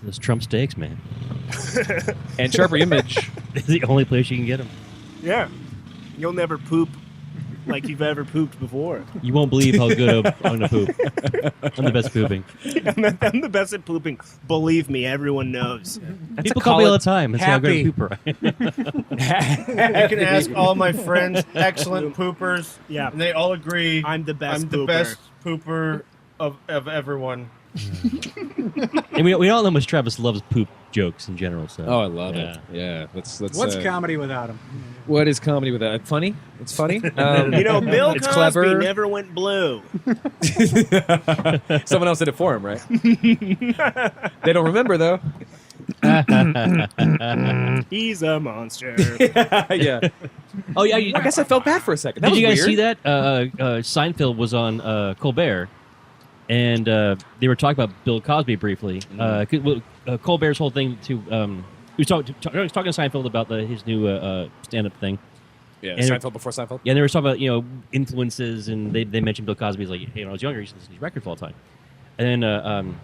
Those Trump steaks, man. And Sharper Image. It's the only place you can get them. Yeah. You'll never poop like you've ever pooped before. You won't believe how good I'm gonna poop. I'm the best pooping. I'm the best at pooping. Believe me, everyone knows. People call me all the time and say how good a pooper I am. I can ask all my friends, excellent poopers, Yeah. and they all agree I'm the best I'm the pooper. best pooper of everyone. And we all know how much Travis loves poop jokes in general. So Oh, I love Yeah. it. Yeah. Let's. What's comedy without him? What is comedy with that? Funny? It's funny. You know, Bill it's Cosby clever. never went blue. Someone else did it for him, right? They don't remember though. He's a monster. Yeah. Oh yeah, I guess I felt bad for a second. That did you was guys weird. see that? Seinfeld was on Colbert, and they were talking about Bill Cosby briefly. Colbert's whole thing he was talking to Seinfeld about his new stand-up thing. Yeah, And Seinfeld before Seinfeld. Yeah, they were talking about influences, and they mentioned Bill Cosby. He's like, hey, when I was younger, I used to listen to these records all the time. And then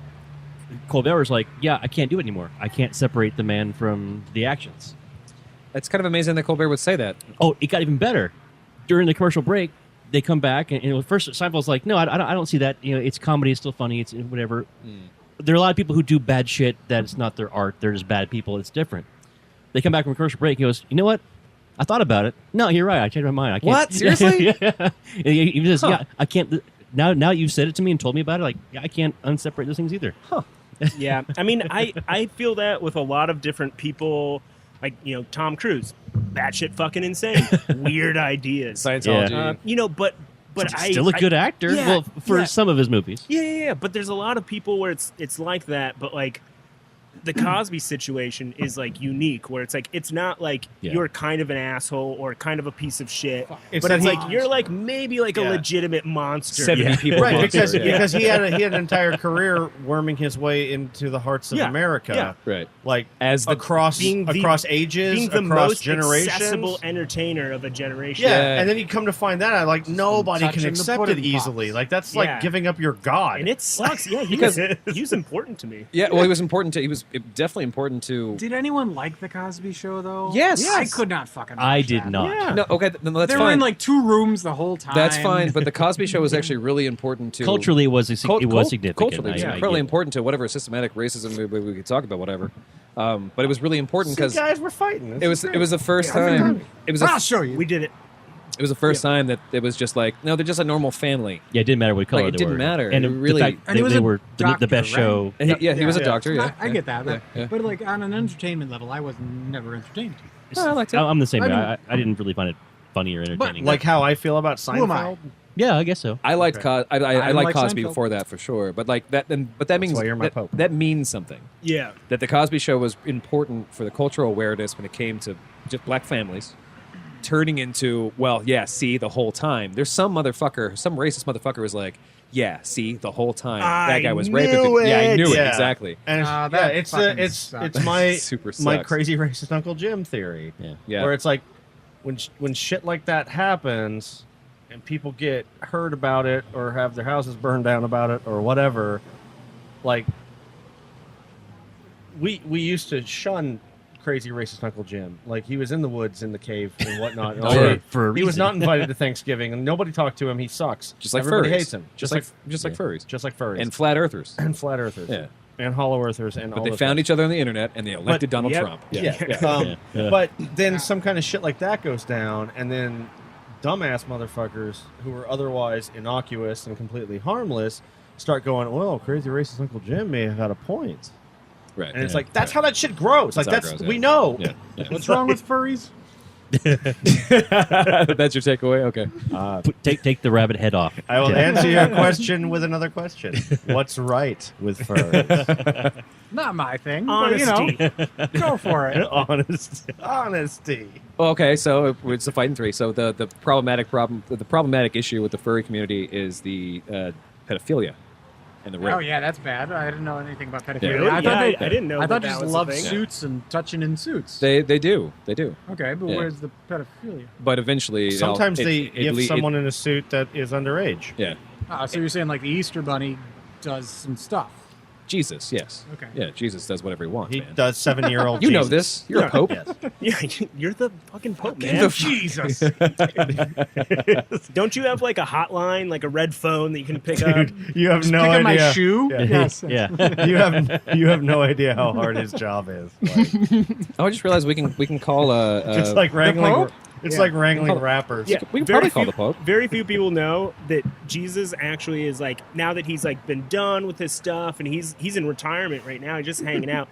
Colbert was like, yeah, I can't do it anymore. I can't separate the man from the actions. It's kind of amazing that Colbert would say that. Oh, it got even better. During the commercial break, they come back, and first Seinfeld's like, no, I don't see that. It's comedy, it's still funny, it's whatever. There are a lot of people who do bad shit that it's not their art. They're just bad people. It's different. They come back from a commercial break. He goes, you know what? I thought about it. No, you're right. I changed my mind. I can't. What? Seriously? Yeah. And he says, yeah, I can't. Now you said it to me and told me about it. Like, yeah, I can't unseparate those things either. Huh. Yeah, I mean, I feel that with a lot of different people, like Tom Cruise, batshit fucking insane, weird ideas, Scientology. But Still a good actor. Yeah, well, for some of his movies. Yeah. But there's a lot of people where it's like that, but like. The Cosby situation is like unique, where it's like it's not like you're kind of an asshole or kind of a piece of shit, but it's like you're like maybe like a legitimate monster. 70 people, right? monster, Because he had an entire career worming his way into the hearts of America, right? Like as across ages, being the across most generations, accessible entertainer of a generation. Yeah, and then you come to find that out, like nobody can accept it easily. Like that's like giving up your god, and it sucks. Yeah, he was important to me. Yeah, well, he was important to. He was definitely important to. Did anyone like the Cosby Show though? Yes. I could not fucking. I watch did that. not. Yeah. No, okay, then that's they fine. were in like 2 rooms the whole time. That's fine, but the Cosby Show was actually really important to. Culturally, it was significant. Culturally, it was I incredibly get it. important to whatever systematic racism we could talk about, whatever. But it was really important because guys were fighting. It was the first time. It was. I'll show you. We did it. It was the first time that it was just like, no, they're just a normal family. Yeah, it didn't matter what color Like, it they didn't were. matter. And It really- the fact And he was they a were the doctor, best right? show. And he was a doctor. Yeah, I get that, Yeah. but like on an entertainment level, I was never entertained. No, I liked it. I'm the same I way. mean- I didn't really find it funny or entertaining. like how I feel about Who am I? Seinfeld. yeah, I guess so. I liked I didn't liked like Cosby Seinfeld. before that for sure, but like that means why you're my pope. that means something. Yeah. That the Cosby Show was important for the cultural awareness when it came to just black families, turning into the whole time. There's some racist motherfucker was like, yeah, see, the whole time that guy was raping people. Yeah, I knew it Yeah. exactly. And that it's fucking sucks. it's my Super my sucks. crazy racist Uncle Jim theory. Yeah. Where it's like when shit like that happens and people get heard about it or have their houses burned down about it or whatever, like we used to shun crazy racist Uncle Jim. Like he was in the woods in the cave and whatnot. And For a he was reason. not invited to Thanksgiving and nobody talked to him. He sucks. Just like everybody furries. hates him. Just like furries. Just like furries And flat earthers. and flat earthers. Yeah. And hollow earthers and But all they those found guys. each other on the internet and they elected Donald yep. Trump. Yeah. But then some kind of shit like that goes down, and then dumbass motherfuckers who were otherwise innocuous and completely harmless start going, well, crazy racist Uncle Jim may have had a point. Right. And it's like, that's how that shit grows. That's Like, how it grows, we yeah. know. Yeah. What's wrong with furries? That's your takeaway? Okay. Take the rabbit head off. I will answer your question with another question. What's right with furs? Not my thing. Honesty. But, go for it. Honesty. Well, okay, so it's a fight in 3. So the problematic issue with the furry community is the pedophilia and the rape. Oh yeah, that's bad. I didn't know anything about pedophilia. Really? I thought I they, didn't know I thought that just was a loved thing. suits and touching in suits. They do. Okay, but Yeah. where's the pedophilia? But eventually, Sometimes they it give someone in a suit that is underage. Yeah. So you're saying like the Easter Bunny does some stuff? Jesus, yes. Okay. Yeah, Jesus does whatever he wants, He man. does 7-year-old You know Jesus. this. You're a pope. Yes. Yeah, you're the fucking Pope, Get man. the Jesus. Don't you have like a hotline, like a red phone that you can pick up? You have no Pick idea. up my shoe. Yeah. Yes. Yeah. You have no idea how hard his job is. Like, Oh, I just realized we can call just like wrangling. Pope? It's Yeah. like wrangling rappers. Yeah, we can very probably call few- the Pope. Very few people know that Jesus actually is like, now that he's like been done with his stuff and he's in retirement right now, he's just hanging out,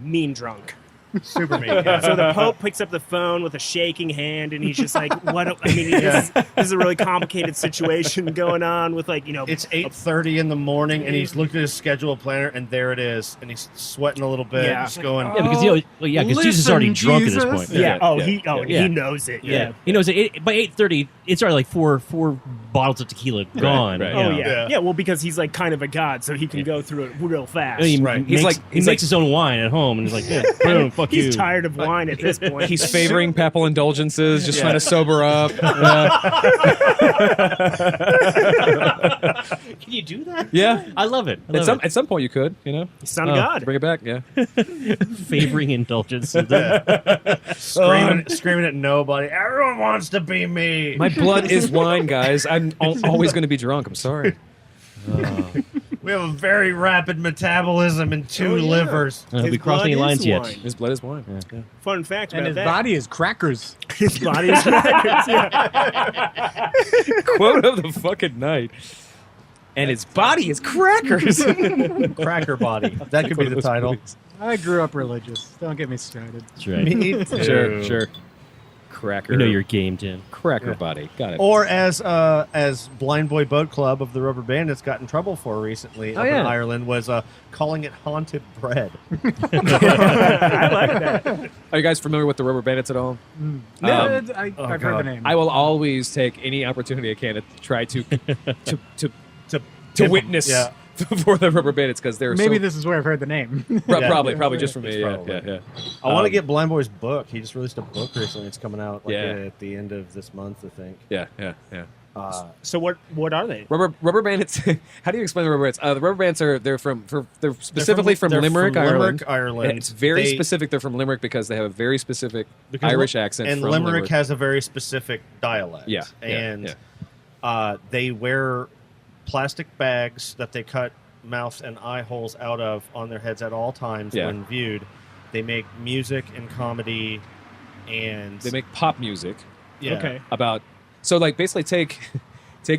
mean drunk. Super mean. Yeah. So the Pope picks up the phone with a shaking hand, and he's just like, "What?" I mean, this is a really complicated situation going on with, like, It's 8:30 in the morning, and he's looked at his schedule planner, and there it is, and he's sweating a little bit, Yeah. just going. Yeah, because Jesus is already Listen, drunk at this Jesus. point. yeah. Yeah. He Yeah. knows it. Yeah. He knows it, by 8:30. It's already like four bottles of tequila gone. right. Oh you know. yeah. Well, because he's like kind of a god, so he can go through it real fast. He He's makes his own wine at home, and he's like, yeah, boom, fuck you. He's tired of wine at this point. He's favoring papal indulgences, just trying to sober up. Can you do that? Yeah. I love it. I love At some point, you could, you know, Son of God. bring it back. Yeah. it. Favoring indulgences. Screaming at nobody. Everyone wants to be me. My blood is wine, guys. I'm always going to be drunk. I'm sorry. We have a very rapid metabolism and two livers. Have we His crossed blood any lines is yet? wine. His blood is wine. Yeah. Fun fact And about his that. body is crackers. His body is crackers. Yeah. Quote of the fucking night. And his body is crackers. Cracker body. That could be the title. I grew up religious. Don't get me started. That's right. Me too. Sure. Cracker. You know your game, Tim. cracker body. Got it. Or as Blind Boy Boat Club of the Rubber Bandits got in trouble for recently up in Ireland was calling it haunted bread. I like that. Are you guys familiar with the Rubber Bandits at all? I've heard the God. name. I will always take any opportunity I can to try to to witness yeah. for the Rubber Bandits because they're Maybe so, this is where I've heard the name. Yeah. probably just for me. Yeah, Probably. yeah. I want to get Blind Boy's book. He just released a book recently. It's coming out Yeah. at the end of this month, I think. Yeah. So what are they? Rubber Bandits. How do you explain the Rubber Bandits? The Rubber Bandits are they're specifically from they're Limerick, from Ireland. Limerick, Ireland. It's very They- specific. They're from Limerick because they have a very specific because Irish accent. and from Limerick has a very specific dialect. Yeah, and they wear plastic bags that they cut mouths and eye holes out of on their heads at all times when viewed. They make music and comedy, and They make pop music yeah. Okay. about. So like basically take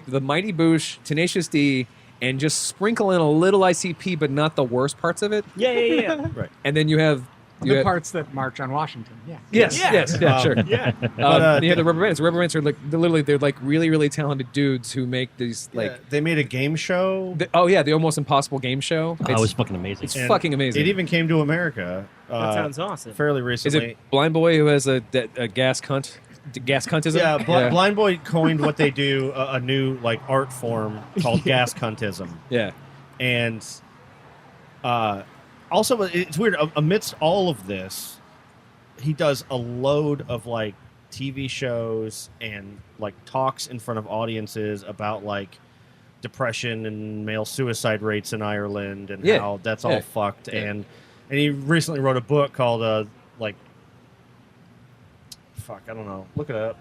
the Mighty Boosh, Tenacious D, and just sprinkle in a little ICP, but not the worst parts of it. Yeah. Right. And then you have The parts that march on Washington. Yeah. Yes, sure. Yeah. You have the Rubber Bandits. The Rubber Bandits are like they're like really, really talented dudes who make these like. Yeah, they made a game show. The Almost Impossible game show. Oh, it was fucking amazing. It's and fucking amazing. It even came to America. That sounds awesome. Fairly Is recently. it Blind Boy who has a gas cunt? Gas cuntism? Yeah, Blind Boy coined what they do a new like art form called gas cuntism. Yeah. And also, it's weird. Amidst all of this, he does a load of like TV shows and like talks in front of audiences about like depression and male suicide rates in Ireland and how that's all fucked. Yeah. And he recently wrote a book called like fuck, I don't know. Look it up.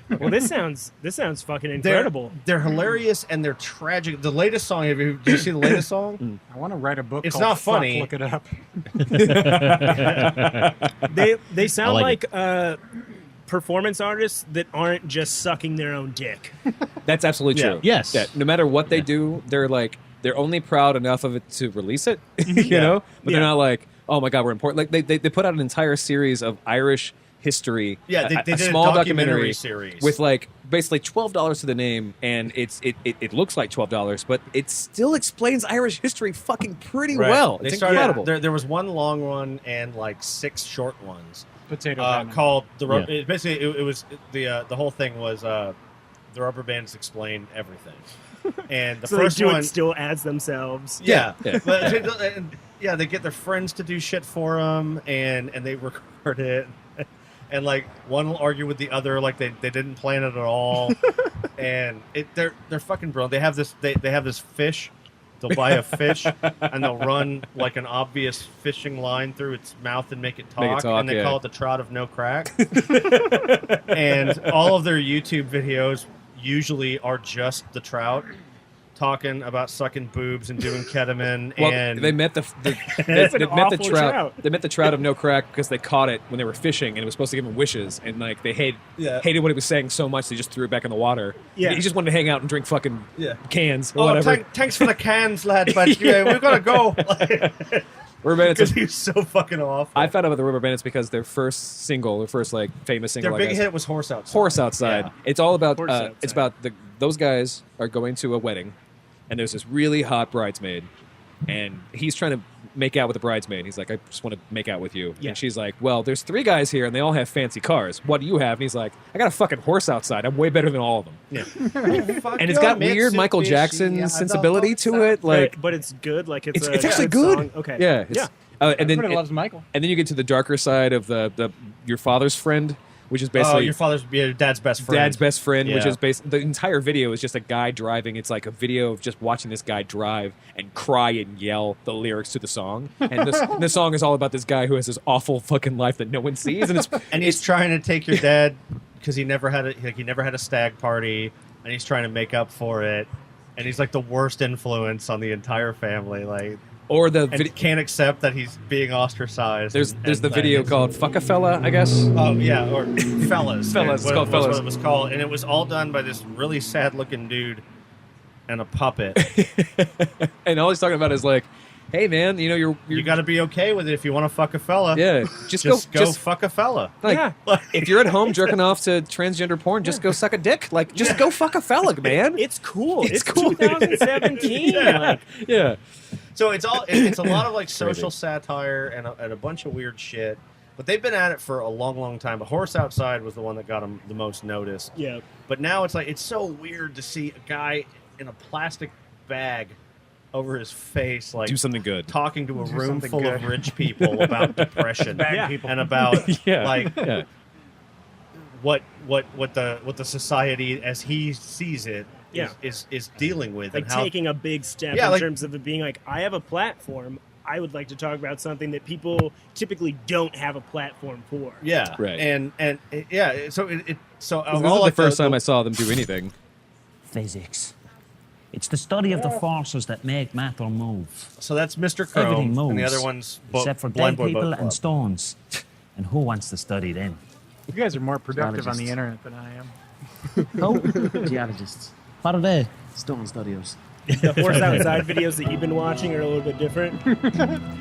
Well, this sounds fucking incredible. They're hilarious and they're tragic. The latest song, did you see the latest song? I want to write a book It's called not Fuck, funny. Look it up. They sound like like performance artists that aren't just sucking their own dick. That's absolutely Yeah. true. Yes. Yeah, no matter what they do, they're only proud enough of it to release it, you know? But they're not like, oh my God, we're important. Like they put out an entire series of Irish history. Yeah, they a did a small documentary series. with like basically $12 to the name, and it looks like $12, but it still explains Irish history fucking pretty Right. well. They It's started- incredible. There was one long one and like 6 short ones. Potato Venom. Called the Yeah. it basically it was the whole thing was the Rubber Bands explain everything, and the So first they do one it still as themselves. yeah, Yeah. But, and, yeah, they get their friends to do shit for them, and they record it, and like one will argue with the other like they didn't plan it at all, and they're fucking brilliant. They have this fish. They'll buy a fish and they'll run like an obvious fishing line through its mouth and make it talk, and they call it the trout of no crack. And all of their YouTube videos usually are just the trout talking about sucking boobs and doing ketamine. Well, and they met the That's an they met the awful trout. trout. They met the trout of no crack because they caught it when they were fishing, and it was supposed to give them wishes. And like they hated what he was saying so much, they just threw it back in the water. Yeah. He just wanted to hang out and drink fucking cans or oh, whatever. thanks for the cans, lad, but we've got to go. Rubber Bandits. Because he was so fucking awful. I found out about the Rubber Bandits because their first like famous single, Their I big guess, hit was Horse Outside. Horse Outside. Yeah. It's all about Horse Outside. it's about those guys are going to a wedding, and there's this really hot bridesmaid, and he's trying to make out with the bridesmaid. He's like, I just want to make out with you. Yeah. And she's like, well, there's 3 guys here, and they all have fancy cars. What do you have? And he's like, I got a fucking horse outside. I'm way better than all of them. Yeah. And it's got weird Michael Jackson sensibility to it. Like, but it's good. Like it's it's actually good. Song. Okay. Yeah. It's, and then Everybody loves Michael. And then you get to the darker side of the your father's friend, which is basically your dad's best friend. Dad's best friend, which Yeah. is basically the entire video is just a guy driving. It's like a video of just watching this guy drive and cry and yell the lyrics to the song. And the song is all about this guy who has this awful fucking life that no one sees, and he's trying to take your dad because he never had a stag party, and he's trying to make up for it, and he's like the worst influence on the entire family, like. Or can't accept that he's being ostracized. There's the video called "Fuck a Fella," I guess. Oh yeah, or Fellas. Fellas. It's called Fellas. What it was called, and it was all done by this really sad-looking dude and a puppet. And all he's talking about is like, hey man, you got to be okay with it if you want to fuck a fella. Yeah, just go fuck a fella. Like, if you're at home jerking off to transgender porn, just go suck a dick. Like, just go fuck a fella, man. It's cool. It's cool. 2017. Yeah. So it's a lot of like social satire and a bunch of weird shit. But they've been at it for a long, long time. The Horse Outside was the one that got them the most noticed. Yeah. But now it's like it's so weird to see a guy in a plastic bag over his face, like do something good, talking to a room full of rich people about depression and about what the society as he sees it is dealing with, like and how, taking a big step in terms of it being like, I have a platform. I would like to talk about something that people typically don't have a platform for. Yeah, right. And so this is the first time I saw them do anything. Physics. It's the study of the forces that make matter move. So that's Mr. Everything Chrome, moves, and the other one's except for Blind dead Boy people Boat and Club. stones. And who wants to study them? You guys are more productive on the Geologists. internet than I am. Who? Geologists. What are they? Stone studiers. The Horse Outside videos that you've been watching are a little bit different.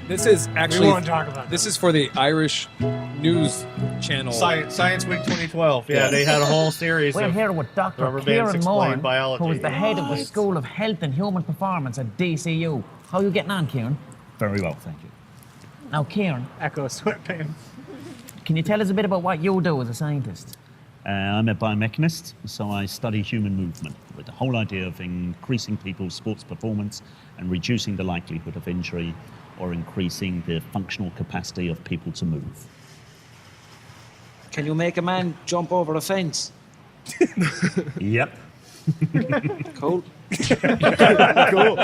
This is actually. We won't talk about this is for the Irish news channel. Science Week 2012. Yeah, they had a whole series We're of here with Dr. Rubberbandits Kieran Explain Moore, Biology. who is the head of the School of Health and Human Performance at DCU. How are you getting on, Kieran? Very well, thank you. Now, Kieran, Echo sweatpants. can you tell us a bit about what you do as a scientist? I'm a biomechanist, so I study human movement with the whole idea of increasing people's sports performance and reducing the likelihood of injury or increasing the functional capacity of people to move. Can you make a man jump over a fence? Yep. Cool. Cool.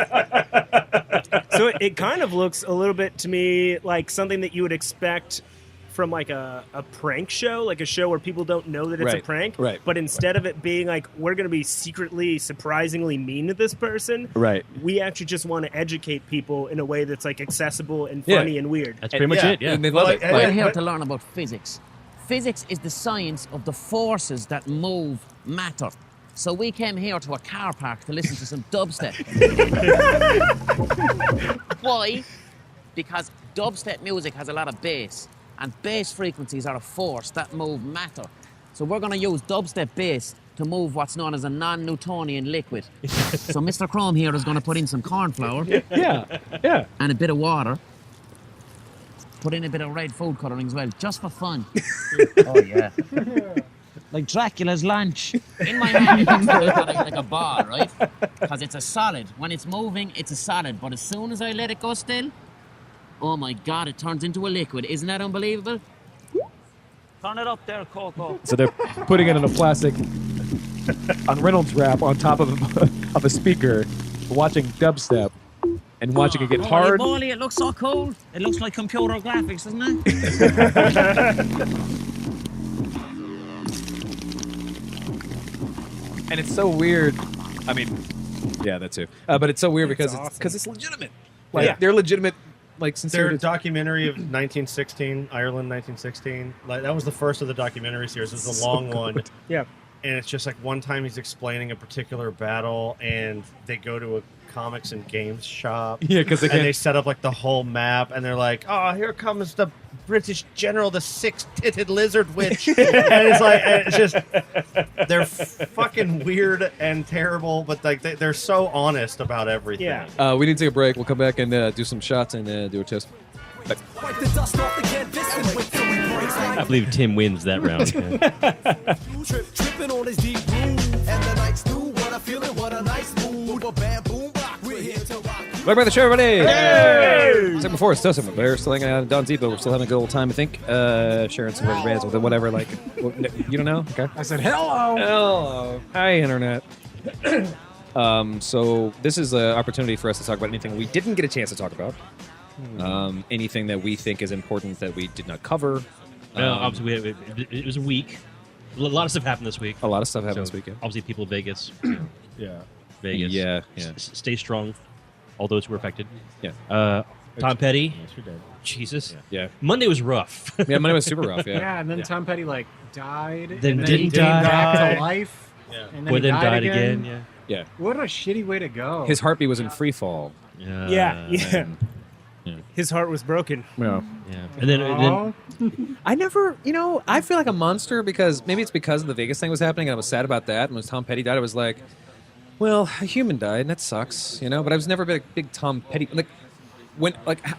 So it kind of looks a little bit to me like something that you would expect from like a prank show, like a show where people don't know that it's a prank. Right. But instead of it being like, we're going to be secretly, surprisingly mean to this person, Right. we actually just want to educate people in a way that's like accessible and funny and weird. That's pretty much it, yeah. And they love it. We're here to learn about physics. Physics is the science of the forces that move matter. So we came here to a car park to listen to some dubstep. Why? Because dubstep music has a lot of bass, and bass frequencies are a force that move matter. So we're going to use dubstep bass to move what's known as a non-Newtonian liquid. So Mr. Chrome here is going to put in some corn flour Yeah. and a bit of water. Put in a bit of red food colouring as well, just for fun. Oh, yeah. Like Dracula's lunch. In my hand, it's like a ball, right? Because it's a solid. When it's moving, it's a solid. But as soon as I let it go still, oh my God, it turns into a liquid. Isn't that unbelievable? Turn it up there, Coco. So they're putting it in a plastic on Reynolds wrap on top of a speaker, watching dubstep and watching it get hard. Holy moly, it looks so cool. It looks like computer graphics, doesn't it? And it's so weird. I mean, yeah, that too. But it's so weird because awesome. it's legitimate. Like they're legitimate, like sincere. Their documentary of 1916, Ireland 1916. Like that was the first of the documentary series. It was a long one. Yeah. and it's just like one time he's explaining a particular battle, and they go to a comics and games shop. Yeah, because they set up like the whole map, and they're like, "Oh, here comes the British general, the six-titted lizard witch," and it's just they're fucking weird and terrible, but like they're so honest about everything. Yeah. We need to take a break. We'll come back and do some shots and do a toast. Bye. Wipe the dust off the canvas and wait till we break I believe Tim wins that round. tripping on his deep groove, and the night's through. What a feeling, what a nice mood. A bam, boom, rock. We're here to rock. Welcome back to the show, everybody. Hey! So before, it's still something. We're still hanging out in Don Depot. We're still having a good old time, I think. Sharing some rubber bands with it, whatever. Like, you don't know? Okay. I said, hello. Hello. Hi, Internet. So this is an opportunity for us to talk about anything we didn't get a chance to talk about. Anything that we think is important that we did not cover. No, obviously, it was a week. A lot of stuff happened this week. A lot of stuff happened this weekend. Obviously, people in Vegas. Yeah. Vegas. Yeah. Stay strong. All those who were affected. Yeah. Tom Petty. Yes, we did. Jesus. Yeah. Monday was rough. Yeah, Monday was super rough. Yeah. Yeah, and then Tom Petty died. Then and didn't came die. back to life. Yeah. And then But he then died again. again. Yeah. What a shitty way to go. His heartbeat was in free fall. Yeah. Yeah. His heart was broken. Yeah. Yeah. And then I never, I feel like a monster because maybe it's because the Vegas thing was happening and I was sad about that. And when Tom Petty died, I was like, well, a human died and that sucks, But I was never a big Tom Petty.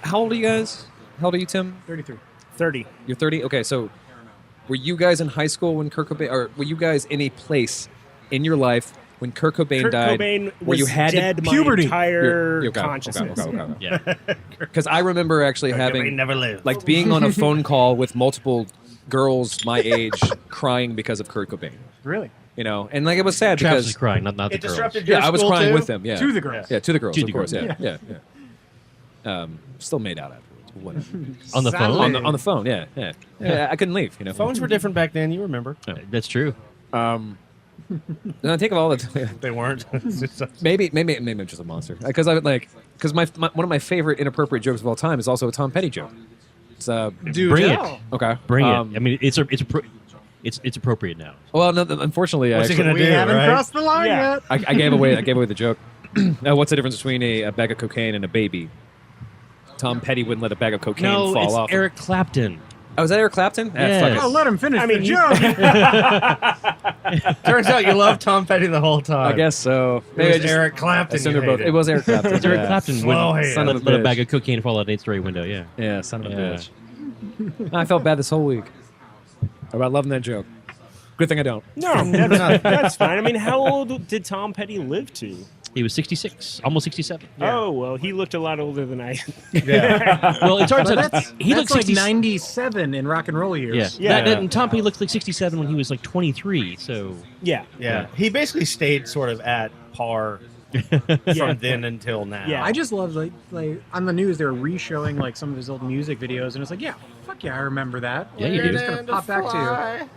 How old are you guys? How old are you, Tim? 33. 30. You're 30? Okay, so were you guys in high school when Kurt Cobain, or were you guys in a place in your life when Kurt Cobain Kurt died Cobain where you was had dead my puberty? entire Okay. consciousness. yeah. Because I remember actually having never lived. like being on a phone call with multiple girls my age crying because of Kurt Cobain. Really? And like it was sad Travis because was crying, not the it girls. disrupted your yeah, I was school crying too? with them. Yeah, To the girls. Yeah, to the girls, To of the course. girls. Yeah. Still made out afterwards. Whatever. On the Sadly. phone? on the phone. Yeah. I couldn't leave. Phones were different back then. You remember? That's true. And I think of all the They weren't. maybe I'm just a monster because I would because my one of my favorite inappropriate jokes of all time is also a Tom Petty joke. It's Dude, Bring yeah. it. okay. Bring it. I mean, it's appropriate now. Well, no, unfortunately, What's he actually, gonna We do, haven't right? crossed the line Yeah. yet. I gave away the joke. What's the difference between a bag of cocaine and a baby? Tom Petty wouldn't let a bag of cocaine No, fall it's off. Eric Clapton. Oh, was that Eric Clapton? Yes. Fuck it. Oh, let him finish I mean, the you- joke. Turns out you love Tom Petty the whole time. I guess so. It was I just Eric Clapton. assumed you they're both. hated. It was Eric Clapton. It's Eric yeah. Clapton Slow when hand. Son of a let a bitch. bag of cocaine fall out an 8-story window. Yeah. Yeah, son of a Yeah. bitch. I felt bad this whole week about loving that joke. Good thing I don't. No, that's fine. I mean, how old did Tom Petty live to? He was 66, almost 67. Oh, well, he looked a lot older than I. Yeah. Well, it's hard But to. that's He looked like 60. 97 in rock and roll years. Yeah. Yeah. And Tom Petty looked like 67 when he was like 23. So Yeah. Yeah. He basically stayed sort of at par from then until now. Yeah. I just love like on the news they were re-showing like some of his old music videos, and it's like, yeah, fuck yeah, I remember that. Yeah, you do. It's gonna pop back to you.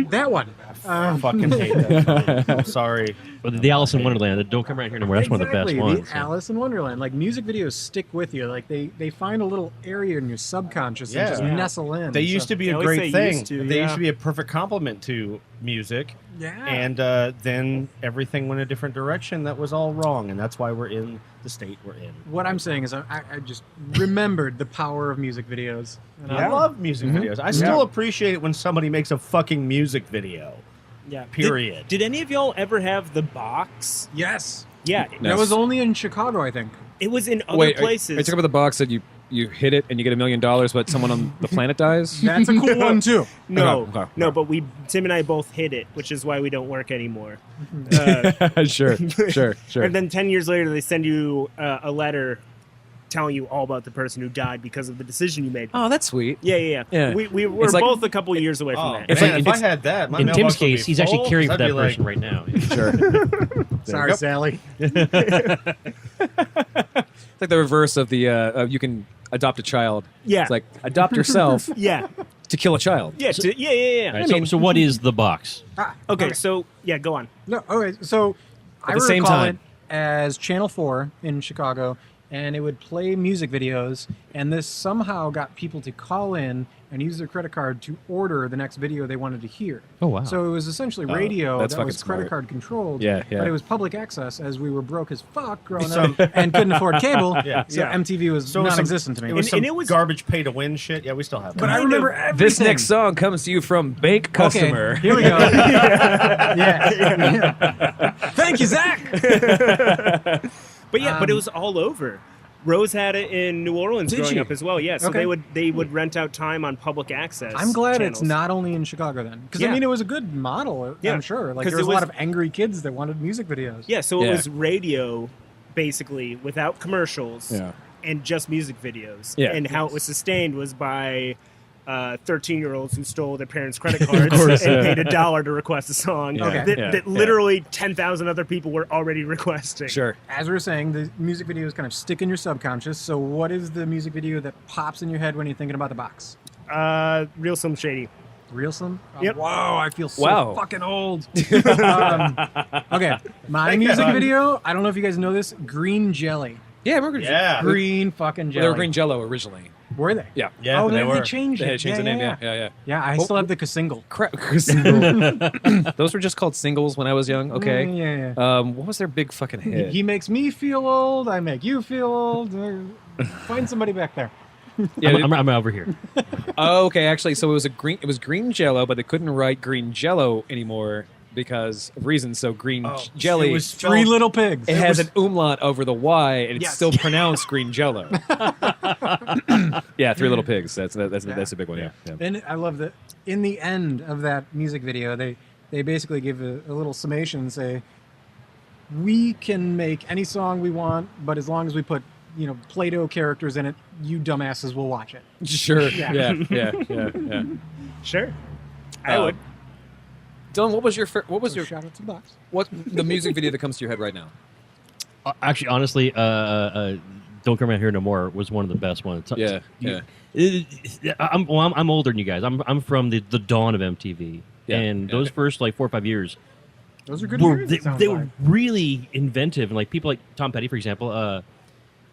That one. Fucking hate that song. I'm sorry. But the Alice in Wonderland. Don't come around here anymore. That's one of the best Exactly, ones. The Alice in Wonderland. Like music videos stick with you. Like they find a little area in your subconscious and just Yeah. nestle in. They used to be They a always great say thing. used to, They yeah. used to be a perfect complement to music. Yeah. And then everything went a different direction. That was all wrong. And that's why we're in the state we're in. What I'm saying is I just remembered the power of music videos. And I love music Mm-hmm. videos. I still appreciate it when somebody makes a fucking music video. Yeah. Period. Did any of y'all ever have the box? Yes. Yeah. No. That was only in Chicago, I think. It was in other Wait, places. Are you talking about the box that you hit it and you get $1 million, but someone on the planet dies? That's a cool one too. No, Okay, okay. no, but Tim and I both hit it, which is why we don't work anymore. Sure. And then 10 years later, they send you a letter telling you all about the person who died because of the decision you made. Oh, that's sweet. Yeah. Yeah. We were It's like- both a couple years away from Oh, that. It's man, like- if it's- I had that, my In mailbox Tim's would be case, he's actually full, caring for I'd that be like, person right now. Sure. Sorry, Sally. It's like the reverse of the you can adopt a child. Yeah. It's like adopt yourself Yeah. to kill a child. Yeah. Yeah. All right, so what is the box? Okay, so, yeah, go on. No, okay. So I the same recall time. it as Channel 4 in Chicago and it would play music videos, and this somehow got people to call in and use their credit card to order the next video they wanted to hear. Oh, wow. So it was essentially radio that's that was fucking credit smart. card controlled, Yeah, yeah. but it was public access as we were broke as fuck growing up and couldn't afford cable, so MTV was So it was some- non-existent to me. It was some And it was- garbage pay-to-win shit. Yeah, we still have that. But I remember everything. This next song comes to you from Bank Customer. Okay, here we go. yeah. Thank you, Zach. But yeah, but it was all over. Rose had it in New Orleans Did growing she? up as well. Yeah, so Okay. they would rent out time on public access. I'm glad channels. it's not only in Chicago then, because Yeah. I mean it was a good model. Yeah. I'm sure. Like 'Cause there was it a lot was- of angry kids that wanted music videos. Yeah, so it Yeah. was radio, basically, without commercials Yeah. and just music videos. Yeah. And how it was sustained was by 13-year-olds who stole their parents' credit cards course, and yeah. paid $1 to request a song Yeah. Okay. that, Yeah. that literally 10,000 other people were already requesting. Sure. As we were saying, the music videos kind of stick in your subconscious. So what is the music video that pops in your head when you're thinking about the box? Real Slim Shady. Real Slim? Yep. Wow, I feel so Wow. fucking old. Okay, my music video, I don't know if you guys know this, Green Jelly. Yeah, I remember. Yeah. Green fucking Well, jelly. they were Green Jello originally. Were they? Yeah. Yeah, Oh, they then were. they changed They it. had changed the name. Yeah. Yeah, I still have the single. Crap. Those were just called singles when I was young. Okay. Yeah. What was their big fucking hit? He makes me feel old. I make you feel old. Find somebody back there. Yeah, I'm over here. Oh, okay. Actually, so it was green Jello, but they couldn't write green Jello anymore because of reasons. So green jelly. It was Three Little Pigs. It has an umlaut over the Y, and it's Yes. still pronounced green Jello. Yeah, Three Little Pigs. That's a big one. Yeah. And I love that in the end of that music video, they basically give a little summation and say, we can make any song we want, but as long as we put, Play-Doh characters in it, you dumbasses will watch it. Sure. Yeah. Yeah. Sure. I would. Dylan, what was your Shout out to the box. what the music video that comes to your head right now? Actually, honestly, Don't Come Out Here No More was one of the best ones. Yeah. I'm older than you guys. I'm from the dawn of MTV, Yeah, and yeah. those first 4 or 5 years Those are good were years, it sounds they like. were really inventive, and like people like Tom Petty, for example,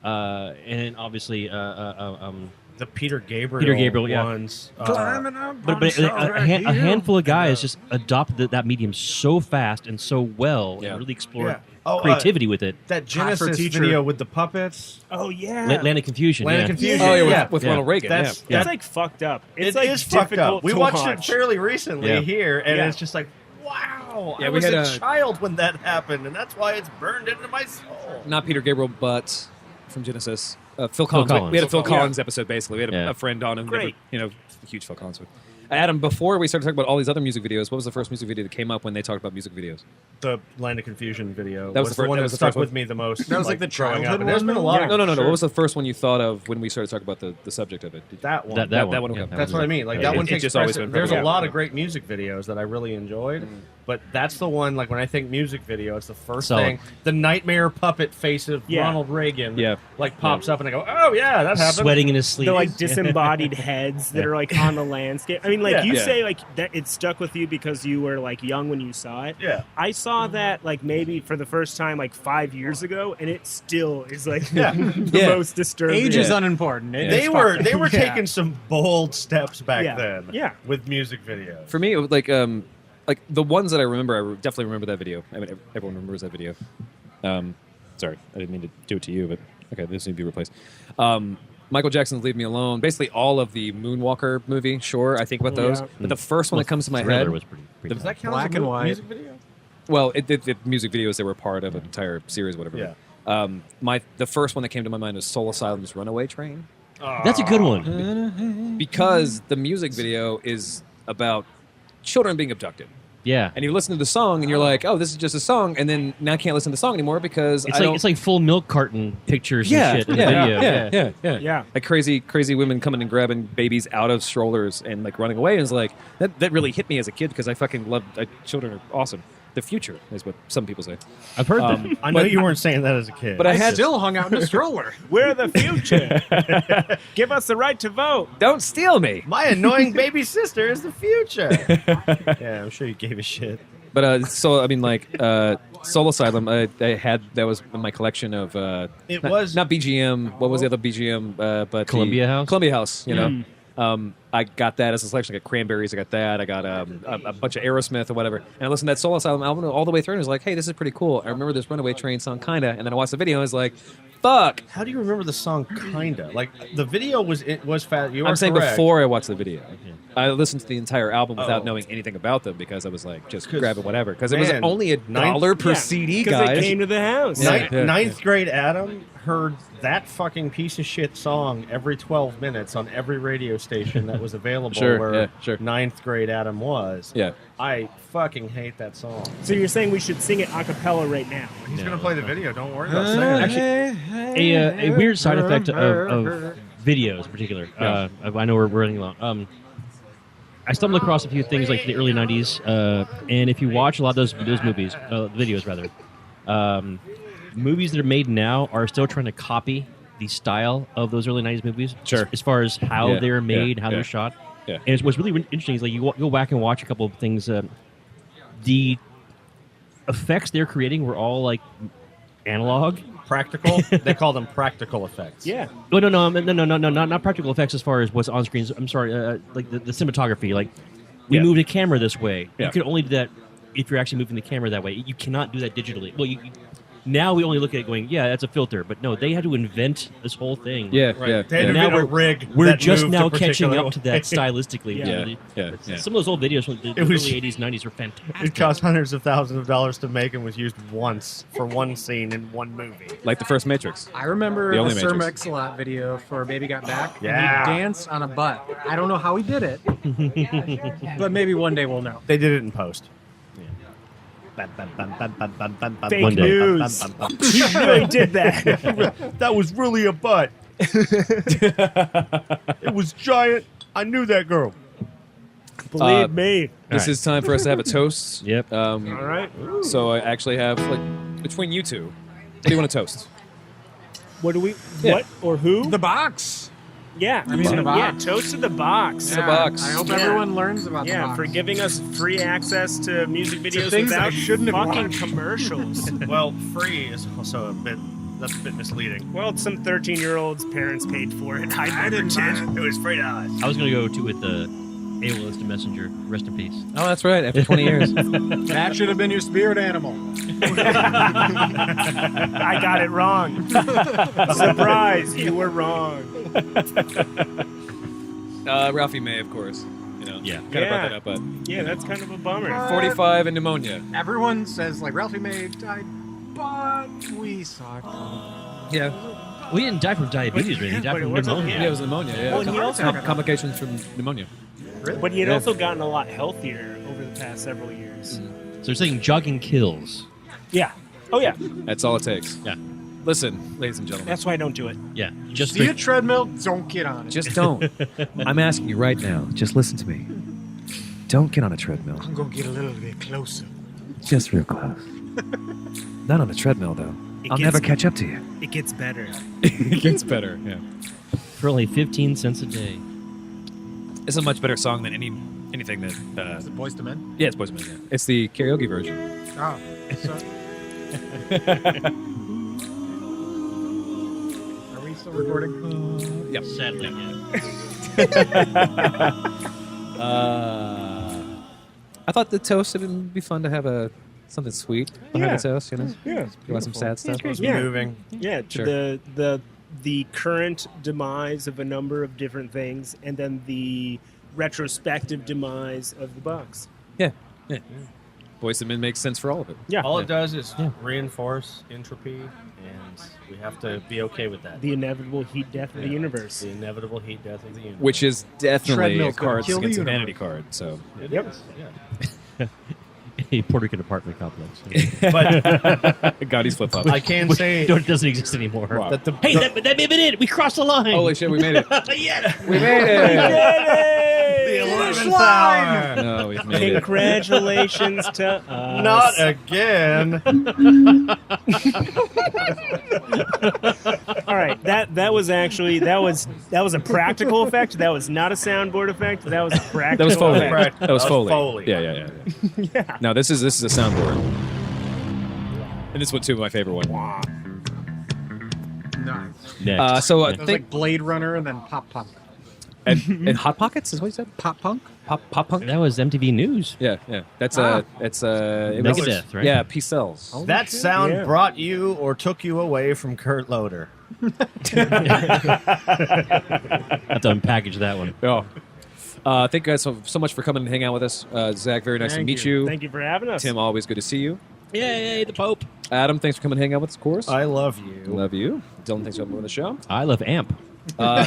and obviously The Peter Gabriel, Peter Gabriel, yeah. ones. Climbing up but on Silver a Hill. handful of guys just adopted that medium so fast and so well, Yeah. and really explored Yeah. Oh, creativity with it. that Genesis teacher. video with the puppets. Oh, yeah. Land of Confusion. Land yeah. of Confusion. Oh, yeah, Yeah. with Yeah. Ronald Reagan. That's- yeah. It's like fucked up. It's It like is fucked difficult up. We to watched watch. it fairly recently Yeah. here, and Yeah. it's just like, wow. Yeah, I we was had a a- child when that happened, and that's why it's burned into my soul. Not Peter Gabriel, but from Genesis. Phil Collins. Collins. We had a Phil Phil Collins. Collins episode, basically. We had Yeah. a friend on, and Great. huge Phil Collins fan. Adam, before we started talking about all these other music videos, what was the first music video that came up when they talked about music videos? The Land of Confusion video That was the fir- one that that was the stuck first with one. me the most. That was like the growing up. childhood And there's one, been a though? lot. Yeah. No. Sure. What was the first one you thought of when we started talking about the subject of it? That one. That That one. one, Yeah, okay. that That's was what I it. mean. Like Yeah. that one It takes just always precedent. been There's a perfect. lot of great music videos that I really enjoyed, but that's the one. Like when I think music video, it's the first Solid. thing. The nightmare puppet face of Yeah. Ronald Reagan, Yeah. like pops up, and I go, "Oh yeah, that happened." Sweating in his sleeves. The like disembodied heads that are like on the landscape. I mean, like Yeah. you Yeah. say, like that it stuck with you because you were like young when you saw it. Yeah. I saw that like maybe for the first time like 5 years ago, and it still is like Yeah. the Yeah. most disturbing. Age is Yeah. unimportant. It They is were fucking- they were Yeah. taking some bold steps back Yeah. then. Yeah. with music videos. For me, it was like the ones that I remember, definitely remember that video. I mean, everyone remembers that video. Sorry, I didn't mean to do it to you, but okay, this needs to be replaced. Michael Jackson's "Leave Me Alone." Basically, all of the Moonwalker movie. Sure, I think about those, yeah. but the first one that comes to my Thriller head was pretty Does that count Black as a and white. music video? Well, the music videos that were part of an entire series, whatever. Yeah. The first one that came to my mind was Soul Asylum's "Runaway Train," That's a good one. because the music video is about children being abducted. Yeah. And you listen to the song, and you're like, "Oh, this is just a song," and then now I can't listen to the song anymore because It's like full milk carton pictures and shit in the video. yeah. Like crazy women coming and grabbing babies out of strollers and like running away. And it's like that really hit me as a kid because I fucking love children are awesome. The future is what some people say. I've heard that. I know you weren't saying that as a kid. But I had still hung out in a stroller. We're the future. Give us the right to vote. Don't steal me. my annoying baby sister is the future. Yeah, I'm sure you gave a shit. But so I mean, like Soul Asylum, I had that was in my collection of. It not, was not BGM. What was the other BGM? But Columbia House? Columbia House. You know, I got that as a selection. I got Cranberries. I got that. I got a bunch of Aerosmith or whatever. And I listened to that Soul Asylum album all the way through, and I was like, hey, this is pretty cool. I remember this Runaway Train song, kinda, and then I watched the video, and I was like, fuck. How do you remember the song Kinda? Like the video was fat. You are I'm saying correct. before I watched the video. I listened to the entire album without knowing anything about them because I was like, just grabbing whatever. Because it was man, only $1 per CD, Because guys. they came to the house. Ninth grade Adam heard that fucking piece of shit song every 12 minutes on every radio station that was available where ninth grade Adam was. Yeah. I fucking hate that song. So you're saying we should sing it a cappella right now? He's going to play the video. Don't worry about saying it. A weird side effect of videos in particular. I know we're running long. I stumbled across a few things like the early 90s, and if you watch a lot of those videos rather, movies that are made now are still trying to copy the style of those early 90s movies. Sure. As far as how they're made, how they're shot. Yeah. And what's really interesting is like you go back and watch a couple of things. The effects they're creating were all like analog. Practical? They call them practical effects. Yeah. Oh no, not practical effects as far as what's on screen. I'm sorry, like the cinematography. Like we moved a camera this way. Yeah. You can only do that if you're actually moving the camera that way. You cannot do that digitally. Well, now we only look at it going, yeah, that's a filter. But no, they had to invent this whole thing. Yeah, Right. yeah. They had to Now invent a rig We're that just moved now a catching particular up to that way. stylistically. Yeah. Some of those old videos from the It was- early 80s, 90s were fantastic. It cost hundreds of thousands of dollars to make and was used once for one scene in one movie. Like the first Matrix. I remember The the only Sir Matrix. Mix-a-Lot video for Baby Got Back. Yeah. And he danced on a butt. I don't know how he did it, but maybe one day we'll know. They did it in post. Fake One day. news. He really did that. That was really a butt. It was giant. I knew that girl. Believe me. This is time for us to have a toast. Yep. All right. So I actually have, like, between you two, what do you want to toast? What do we? Yeah. What or who? The box. Yeah. I mean, the box. Toast to the box. The box. I hope Yeah. everyone learns about the Yeah, box. for giving us free access to music videos things without I shouldn't have fucking watched. commercials. Well, free is also that's a bit misleading. Well, some 13-year-old's parents paid for it. I didn't buy it. It was free to us. I was going to go to with the AOL Instant Messenger. Rest in peace. Oh, that's right. After 20 years. That should have been your spirit animal. I got it wrong. Surprise, you were wrong. Ralphie May, of course. You know, Yeah. kind of brought that up, but Yeah, that's kind of a bummer. 45 and pneumonia. Everyone says, like, Ralphie May died, but we sucked. Yeah. We didn't die from diabetes, really. He died but from it wasn't- pneumonia. Yeah, it was pneumonia. Yeah. Well, and he also- complications from pneumonia. But he had Yeah. also gotten a lot healthier over the past several years. So they're saying jogging kills. Yeah. Oh, yeah. That's all it takes. Yeah. Listen, ladies and gentlemen. That's why I don't do it. Yeah. Just See a treadmill, don't get on it. Just don't. I'm asking you right now. Just listen to me. Don't get on a treadmill. I'm going to get a little bit closer. Just real close. Not on a treadmill, though. It I'll gets- never catch up to you. It gets better. It gets better. Yeah. for only 15 cents a day. It's a much better song than anything that. Is it Boyz II Men? Yeah, it's Boyz II Men. Yeah. It's the karaoke version. Oh. So, are we still recording? Yep. Sadly, yeah. I thought the toast would be fun to have something sweet behind Yeah. the toast, you know? Yeah. You want some sad stuff? Yeah. Moving. Yeah, to Sure. the current demise of a number of different things, and then the retrospective demise of the Bucks. Yeah. Yeah. Boyz II Men makes sense for all of it. Yeah, All it does is reinforce entropy, and we have to be okay with that. the inevitable heat death of the universe. The inevitable heat death of the universe. Which is definitely a Treadmill's gonna Cards kill the Against universe. Humanity card. So, It Yep. is, yeah. A Puerto Rican apartment complex. But God, he's flip flops. I can say It doesn't exist anymore. Wow. that the Hey, that may have been it. We crossed the line. Holy shit, we made it. yeah. We made it. the 11th hour. No, we've made it. Congratulations to us. Not again. All All right, that was a practical effect. That was not a soundboard effect. That was a practical. That was Foley. effect. That was Foley. Foley. Yeah. No, this is a soundboard, and this one too, my favorite one. Nice. Next. So I It was think like Blade Runner and then Pop Punk. and Hot Pockets is what you said. Pop Punk? Pop punk. That was MTV News. Yeah. That's it's it was- Megadeth, right? Yeah, Peace Cells. That sound Yeah. brought you or took you away from Kurt Loder. I have to unpackage that one. Oh. Thank you guys so much for coming and hang out with us. Zach, very nice to Thank meet you. you. Thank you for having us. Tim, always good to see you. Yay, the Pope. Adam, thanks for coming and hang out with us, of course. I love you. Love you. Dylan, thanks for coming on the show. I love AMP. Are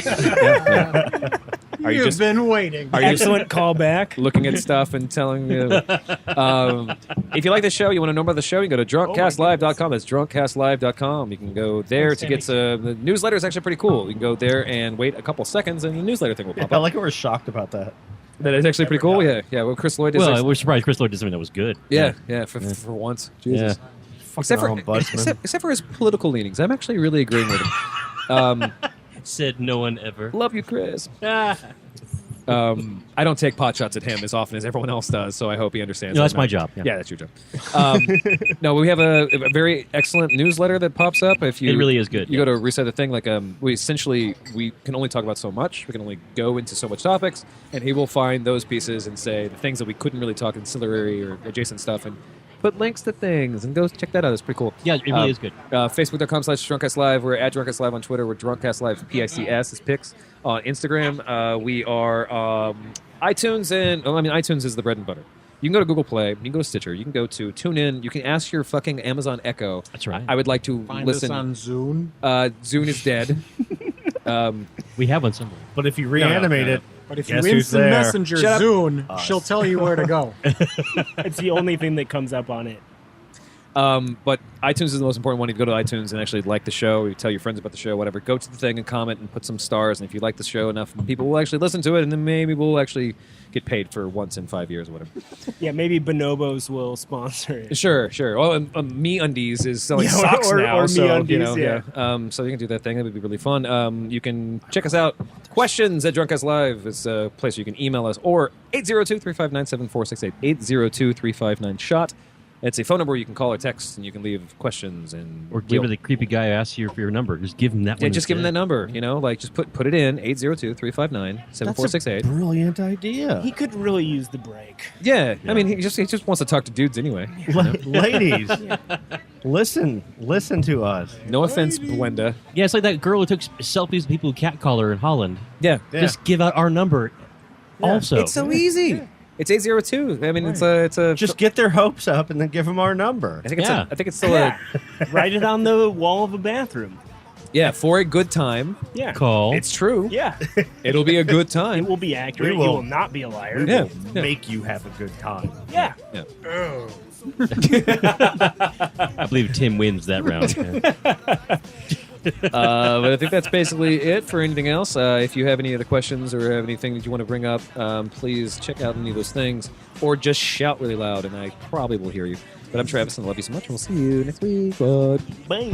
you You've just been waiting. are you Excellent callback. looking at stuff and telling you? If you like the show, you want to know about the show, you can go to drunkcastlive.com. That's drunkcastlive.com. You can go there to get the newsletter is actually pretty cool. You can go there and wait a couple seconds, and the newsletter thing will pop I up. like how we're shocked about that. That is actually pretty cool. Yeah. Well, Chris Lloyd is. Well, we're surprised Chris Lloyd did something that was good. yeah. For once. Jesus. Except for, except for his political leanings, I'm actually really agreeing with him. Said no one ever. Love you, Chris. I don't take pot shots at him as often as everyone else does, so I hope he understands. No, that that's my now. job. Yeah. That's your job. No, we have a very excellent newsletter that pops up. If you, It really is good, You yeah. go to Reset the Thing. Like, we can only talk about so much. We can only go into so much topics, and he will find those pieces and say the things that we couldn't really talk ancillary or adjacent stuff, and put links to things and go check that out. It's pretty cool. Yeah, it really is good. Facebook.com/DrunkcastLive. We're at DrunkcastLive on Twitter. We're DrunkcastLive, PICS is pics. On Instagram, we are iTunes, and iTunes is the bread and butter. You can go to Google Play. You can go to Stitcher. You can go to TuneIn. You can ask your fucking Amazon Echo. That's right. I would like to Find listen. us on Zune. Zune is dead. We have one somewhere. But if you reanimate it, But if you guess who's instant there? messenger Shut up. Zune, she'll tell you where to go. It's the only thing that comes up on it. But iTunes is the most important one. You go to iTunes and actually like the show. You tell your friends about the show, whatever. Go to the thing and comment and put some stars. And if you like the show enough, people will actually listen to it, and then maybe we'll actually get paid for once in 5 years or whatever. Yeah, maybe Bonobos will sponsor it. Sure. Well, and Me Undies is selling Yeah, socks or now, so MeUndies, yeah. So you can do that thing. That would be really fun. You can check us out. Questions at Drunkcast Live is a place where you can email us, or 802-359-7468. 802-359-SHOT. It's a phone number you can call or text, and you can leave questions and Or give it to the creepy guy who asks you for your number. Just give him that one. Yeah, just give him that instead. number. Just put it in 802-359-7468. brilliant idea. He could really use the break. Yeah, I mean he just wants to talk to dudes anyway. Ladies, listen to us. No offense, Blenda. Yeah, it's like that girl who took selfies of people who catcall her in Holland. Yeah, Just give out our number. Also, it's so easy. It's 802. I mean, it's a. Just get their hopes up and then give them our number. I think it's. Yeah. I think it's still a. Write it on the wall of a bathroom. Yeah, for a good time. Yeah. call. It's true. Yeah. It'll be a good It time. will be accurate. We will. You will not be a liar. Yeah. Make you have a good time. Yeah. I believe Tim wins that round. But I think that's basically it for anything else. If you have any other questions or have anything that you want to bring up, please check out any of those things or just shout really loud, and I probably will hear you. But I'm Travis, and I love you so much, and we'll see you next week. Bye. Bye.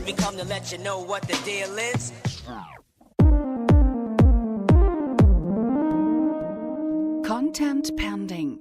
We come to let you know what the deal is. Content pending.